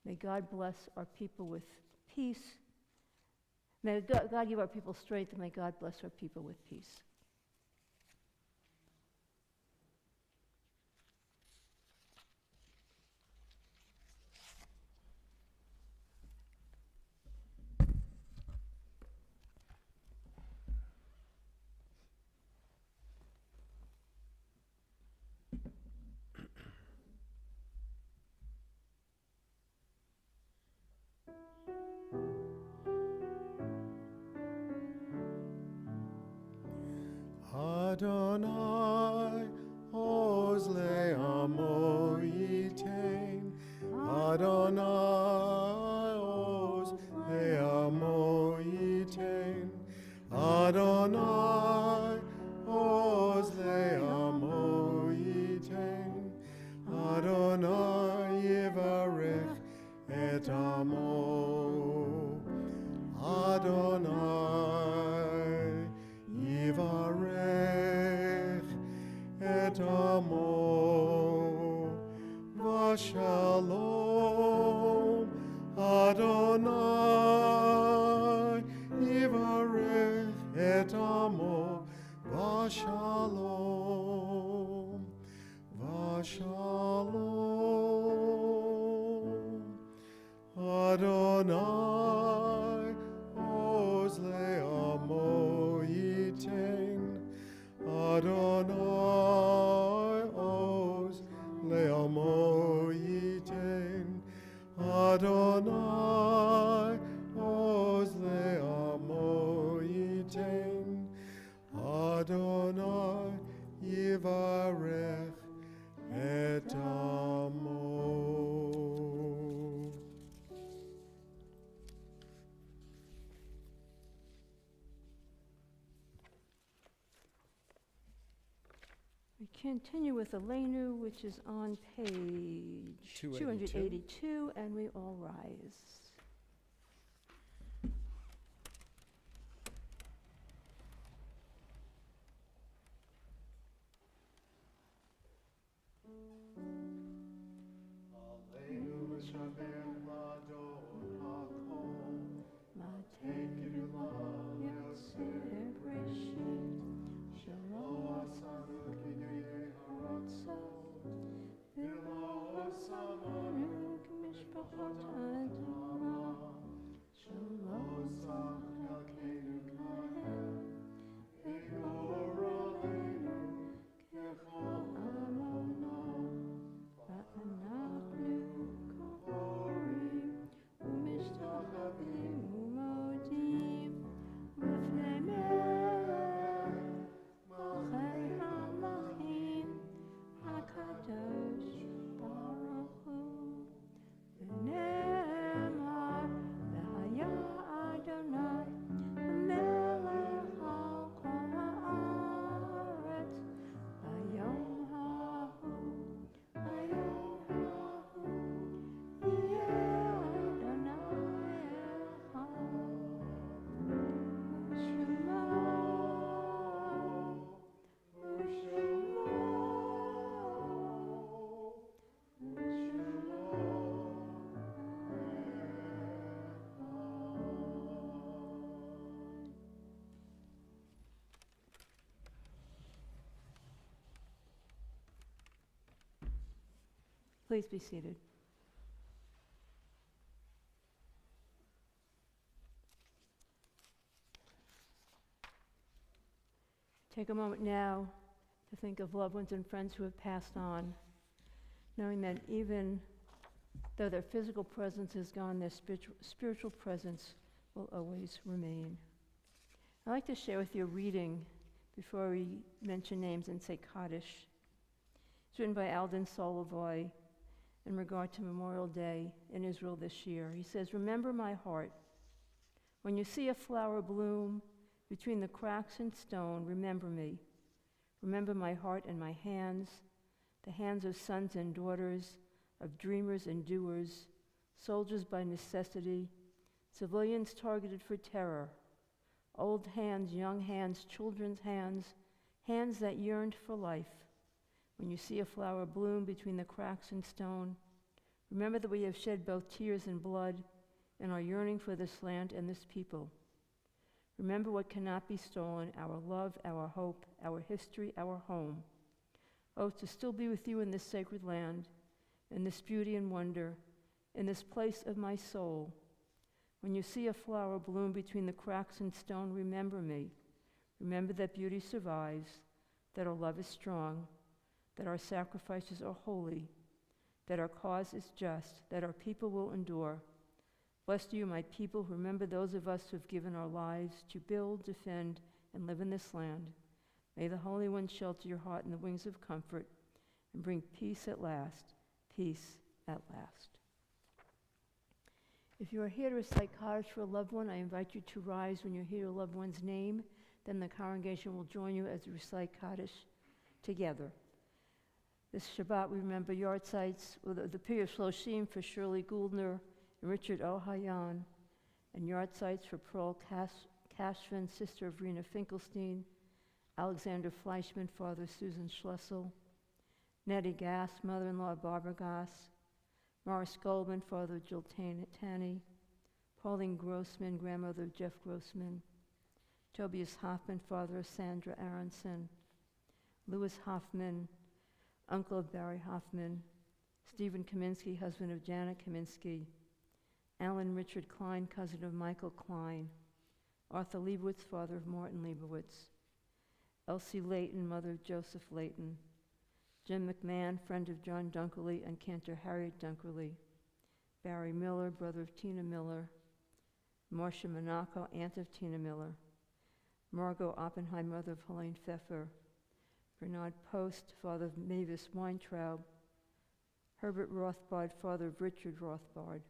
May God bless our people with peace. May God give our people strength, and may God bless our people with peace. Adonai oz le'amo yitein, Adonai oz le'amo yitein, Adonai amo. Adonai yivarech et amo. Vashalom. Adonai yivarech et amo. Vashalom. Vashalom. Adonai oz le'amo yitain. Adonai oz le'amo yitain. Adonai oz le'amo yitain. Adonai yivarech et amo. We continue with Elenu, which is on page 282, and we all rise. Aleinu Shabbat Adon HaKol. Tekidu Yaseh Breshit. Shalom Asanu Kiduye Haratzot. V'lo Samanu Mishpachot Adama. Shalom Sachalkeinu Kahem. Egor Aleinu Kechol Amonam. Va'anachnu kohorim u'mishtachavim u'modim b'fnei Melech Malchei HaMelachim HaKadosh Baruch Hu. V'ne'emar v'haya Adonai Melech al kol ha'aretz hayom hahu. Please be seated. Take a moment now to think of loved ones and friends who have passed on, knowing that even though their physical presence is gone, their spiritual presence will always remain. I'd like to share with you a reading before we mention names and say Kaddish. It's written by Alden Solovoy in regard to Memorial Day in Israel this year. He says, "Remember my heart. When you see a flower bloom between the cracks in stone, remember me. Remember my heart and my hands, the hands of sons and daughters, of dreamers and doers, soldiers by necessity, civilians targeted for terror, old hands, young hands, children's hands, hands that yearned for life. When you see a flower bloom between the cracks in stone, remember that we have shed both tears and blood in our yearning for this land and this people. Remember what cannot be stolen, our love, our hope, our history, our home. Oh, to still be with you in this sacred land, in this beauty and wonder, in this place of my soul. When you see a flower bloom between the cracks in stone, remember me. Remember that beauty survives, that our love is strong, that our sacrifices are holy, that our cause is just, that our people will endure. Blessed are you, my people, who remember those of us who have given our lives to build, defend, and live in this land. May the Holy One shelter your heart in the wings of comfort and bring peace at last, peace at last." If you are here to recite Kaddish for a loved one, I invite you to rise when you hear your loved one's name. Then the congregation will join you as we recite Kaddish together. This Shabbat, we remember yard sites, with the period of Shloshim for Shirley Gouldner and Richard Ohayan, and yard sites for Pearl Cashman, sister of Rena Finkelstein, Alexander Fleischman, father Susan Schlessel, Nettie Gass, mother-in-law Barbara Gass, Morris Goldman, father of Jill Tanny, Pauline Grossman, grandmother of Jeff Grossman, Tobias Hoffman, father of Sandra Aronson, Louis Hoffman, uncle of Barry Hoffman, Stephen Kaminsky, husband of Janet Kaminsky, Alan Richard Klein, cousin of Michael Klein, Arthur Leibowitz, father of Martin Leibowitz, Elsie Layton, mother of Joseph Layton, Jim McMahon, friend of John Dunkerley and Cantor Harriet Dunkerley, Barry Miller, brother of Tina Miller, Marcia Monaco, aunt of Tina Miller, Margot Oppenheim, mother of Helene Pfeffer, Bernard Post, father of Mavis Weintraub, Herbert Rothbard, father of Richard Rothbard,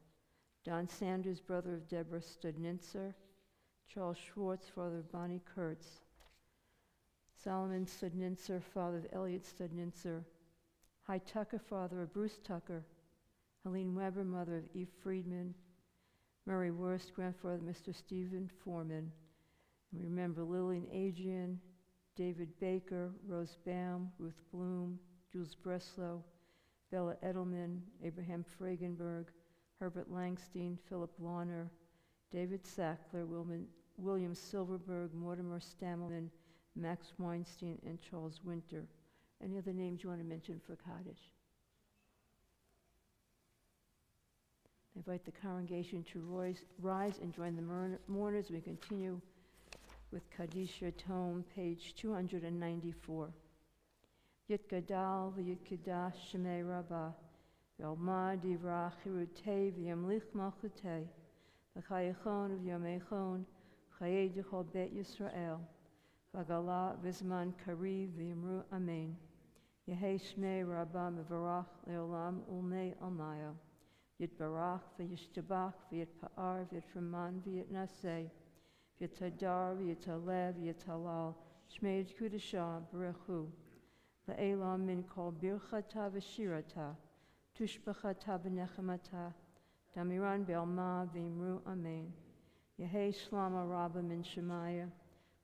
Don Sanders, brother of Deborah Studnitzer, Charles Schwartz, father of Bonnie Kurtz, Solomon Studnitzer, father of Elliot Studnitzer, Hy Tucker, father of Bruce Tucker, Helene Weber, mother of Eve Friedman, Murray Wurst, grandfather of Mr. Stephen Foreman. And we remember Lillian Adrian, David Baker, Rose Baum, Ruth Bloom, Jules Breslow, Bella Edelman, Abraham Fragenberg, Herbert Langstein, Philip Launer, David Sackler, William Silverberg, Mortimer Stamelman, Max Weinstein, and Charles Winter. Any other names you want to mention for Kaddish? I invite the congregation to rise and join the mourners. We continue with Kaddish Tome, page 294. Yit Gadal v'Yit Shemei Rabbah v'Alma Divrach Hirutei v'Yamlich Malchutei v'Chayechon v'Yamechon Chayei D'chol Bet Yisrael v'Gala v'Zman Kariv v'Yamru Amen Yehei Shmei Rabbah Mevarach Le'olam Ulnei Almaya Yit Barach v'Yishtabach v'Yit Pa'ar v'Yit Raman v'Yit Naseh v'Yit Hadar v'Yit Alev v'Yit Halal Shmei Kudashah Baruch La'elam min kol birchata v'shirata, tushbachata v'nechemata, damiran be'alma v'imru amen. Yehei shlama rabba min shemaya,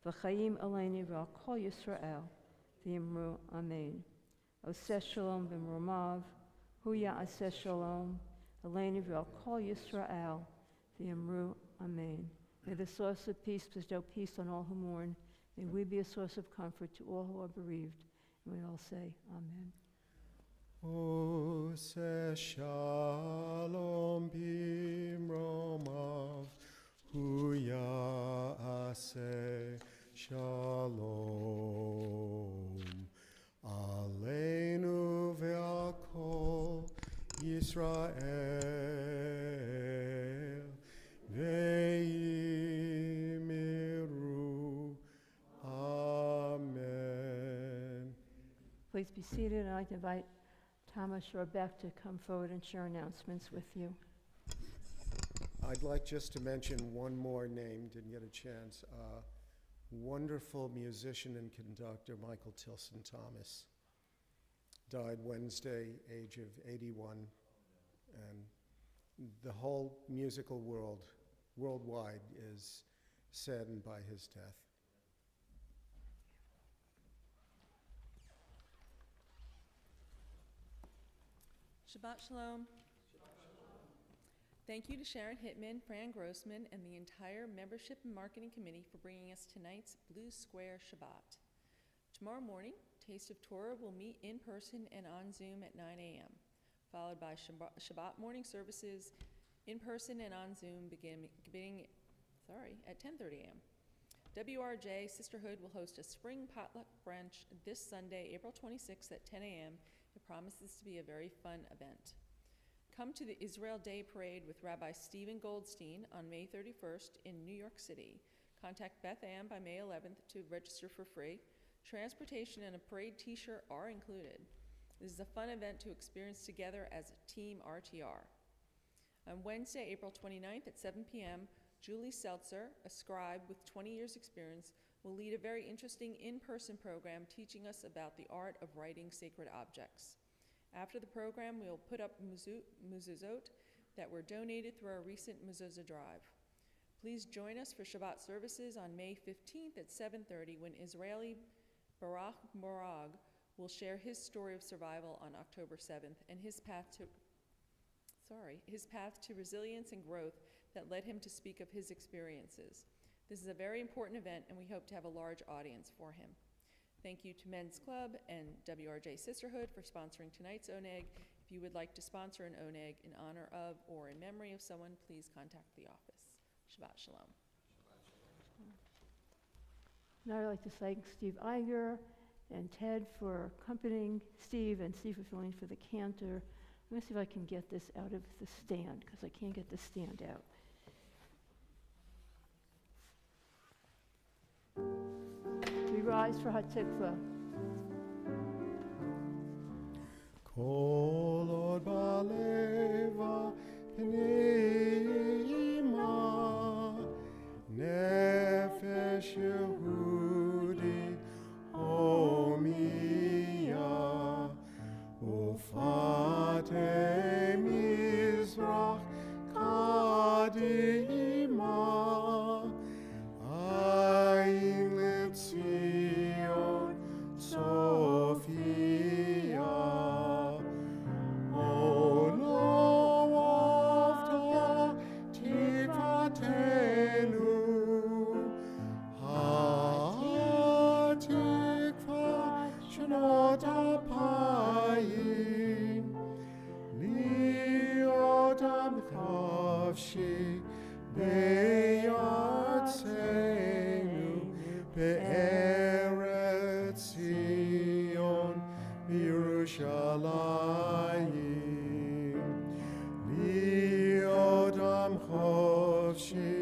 v'chayim aleini v'al kol Yisrael, v'imru amen. Oseh shalom v'mromav, hu ya'aseh shalom, aleini v'al kol Yisrael, v'imru amen. May the source of peace bestow peace on all who mourn. May we be a source of comfort to all who are bereaved. We all say, Amen. Ose shalom bimromav, hu ya'aseh shalom. Aleinu ve'al kol Yisrael, ve'imiru. Amen. Please be seated. I'd like to invite Thomas Schorbeck to come forward and share announcements with you. I'd like just to mention one more name, didn't get a chance. Wonderful musician and conductor Michael Tilson Thomas died Wednesday, age of 81, and the whole musical world, worldwide, is saddened by his death. Shabbat Shalom. Thank you to Sharon Hittman, Fran Grossman, and the entire Membership and Marketing Committee for bringing us tonight's Blue Square Shabbat. Tomorrow morning, Taste of Torah will meet in person and on Zoom at 9 a.m., followed by Shabbat morning services in person and on Zoom beginning at 10:30 a.m. WRJ Sisterhood will host a spring potluck brunch this Sunday, April 26th at 10 a.m. It promises to be a very fun event. Come to the Israel Day Parade with Rabbi Stephen Goldstein on May 31st in New York City. Contact Beth Ann by May 11th to register for free. Transportation and a parade t-shirt are included. This is a fun event to experience together as Team RTR. On Wednesday, April 29th at 7 p.m., Julie Seltzer, a scribe with 20 years experience, will lead a very interesting in-person program teaching us about the art of writing sacred objects. After the program, we will put up mezuzot that were donated through our recent mezuzah drive. Please join us for Shabbat services on May 15th at 7:30 when Israeli Barak Morag will share his story of survival on October 7th and his path to resilience and growth that led him to speak of his experiences. This is a very important event, and we hope to have a large audience for him. Thank you to Men's Club and WRJ Sisterhood for sponsoring tonight's Oneg. If you would like to sponsor an Oneg in honor of or in memory of someone, please contact the office. Shabbat Shalom. Now I'd like to thank Steve Iger and Ted for accompanying Steve and Steve for filling for the cantor. I'm going to see if I can get this out of the stand, because I can't get the stand out. We rise for Hatikva. Kol od baleva pneima nefesh Yehudi homiya ufate mizrach kadima ayin letzion Sophia Be'eretz Zion Yerushalayim Li'odam Chofshi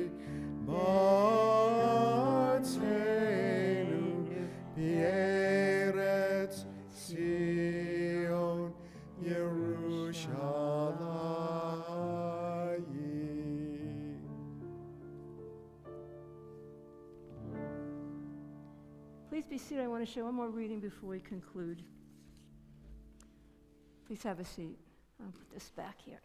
Ba'atzenu Be'eretz Zion Yerushalayim. Please be seated. I want to share one more reading before we conclude. Please have a seat. I'll put this back here.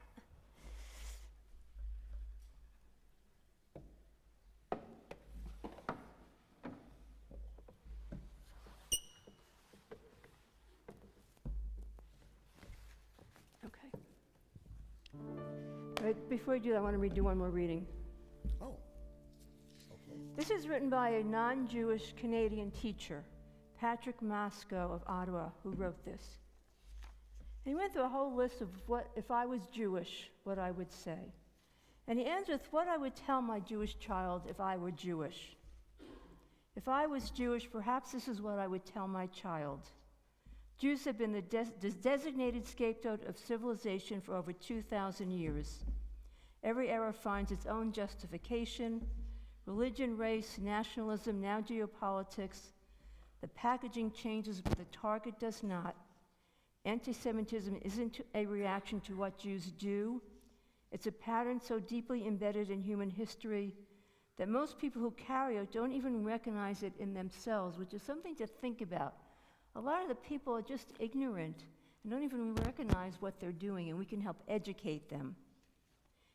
Okay. All right, before I do that, I want to redo one more reading. Oh. This is written by a non-Jewish Canadian teacher, Patrick Masco of Ottawa, who wrote this. And he went through a whole list of what, if I was Jewish, what I would say. And he ends with what I would tell my Jewish child if I were Jewish. If I was Jewish, perhaps this is what I would tell my child. Jews have been the designated scapegoat of civilization for over 2,000 years. Every era finds its own justification. Religion, race, nationalism, now geopolitics. The packaging changes, but the target does not. Anti-Semitism isn't a reaction to what Jews do. It's a pattern so deeply embedded in human history that most people who carry it don't even recognize it in themselves, which is something to think about. A lot of the people are just ignorant and don't even recognize what they're doing, and we can help educate them.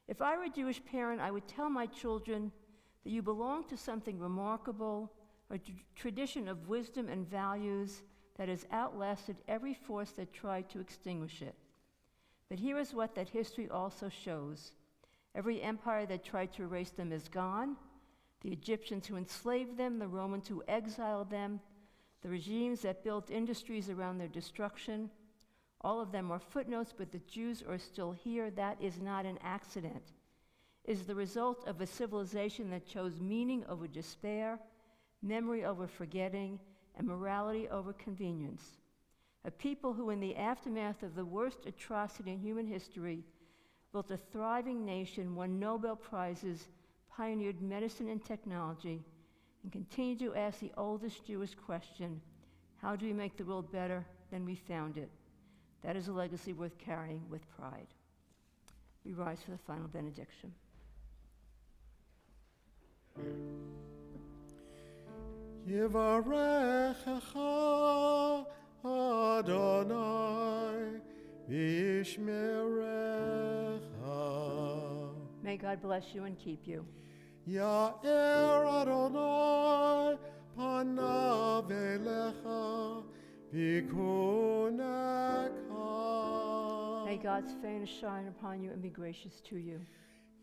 If I were a Jewish parent, I would tell my children that you belong to something remarkable, a tradition of wisdom and values that has outlasted every force that tried to extinguish it. But here is what that history also shows. Every empire that tried to erase them is gone. The Egyptians who enslaved them, the Romans who exiled them, the regimes that built industries around their destruction, all of them are footnotes, but the Jews are still here. That is not an accident. It is the result of a civilization that chose meaning over despair, memory over forgetting, and morality over convenience. A people who, in the aftermath of the worst atrocity in human history, built a thriving nation, won Nobel Prizes, pioneered medicine and technology, and continue to ask the oldest Jewish question, how do we make the world better than we found it? That is a legacy worth carrying with pride. We rise for the final benediction. Yivarechecha Adonai v'yishmerecha May God bless you and keep you. Ya'er Adonai panav elecha v'kunecha. May God's face shine upon you and be gracious to you.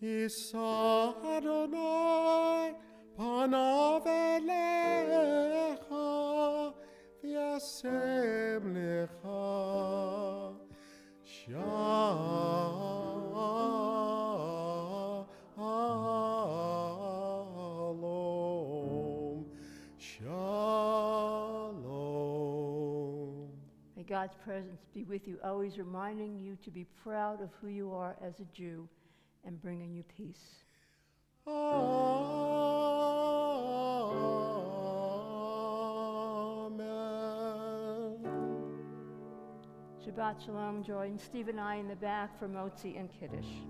Yisa Adonai panav elecha v'yasem lecha shalom. Shalom. May God's presence be with you, always reminding you to be proud of who you are as a Jew and bringing you peace. Amen. Shabbat Shalom. Join Steve and I in the back for Motzi and Kiddush.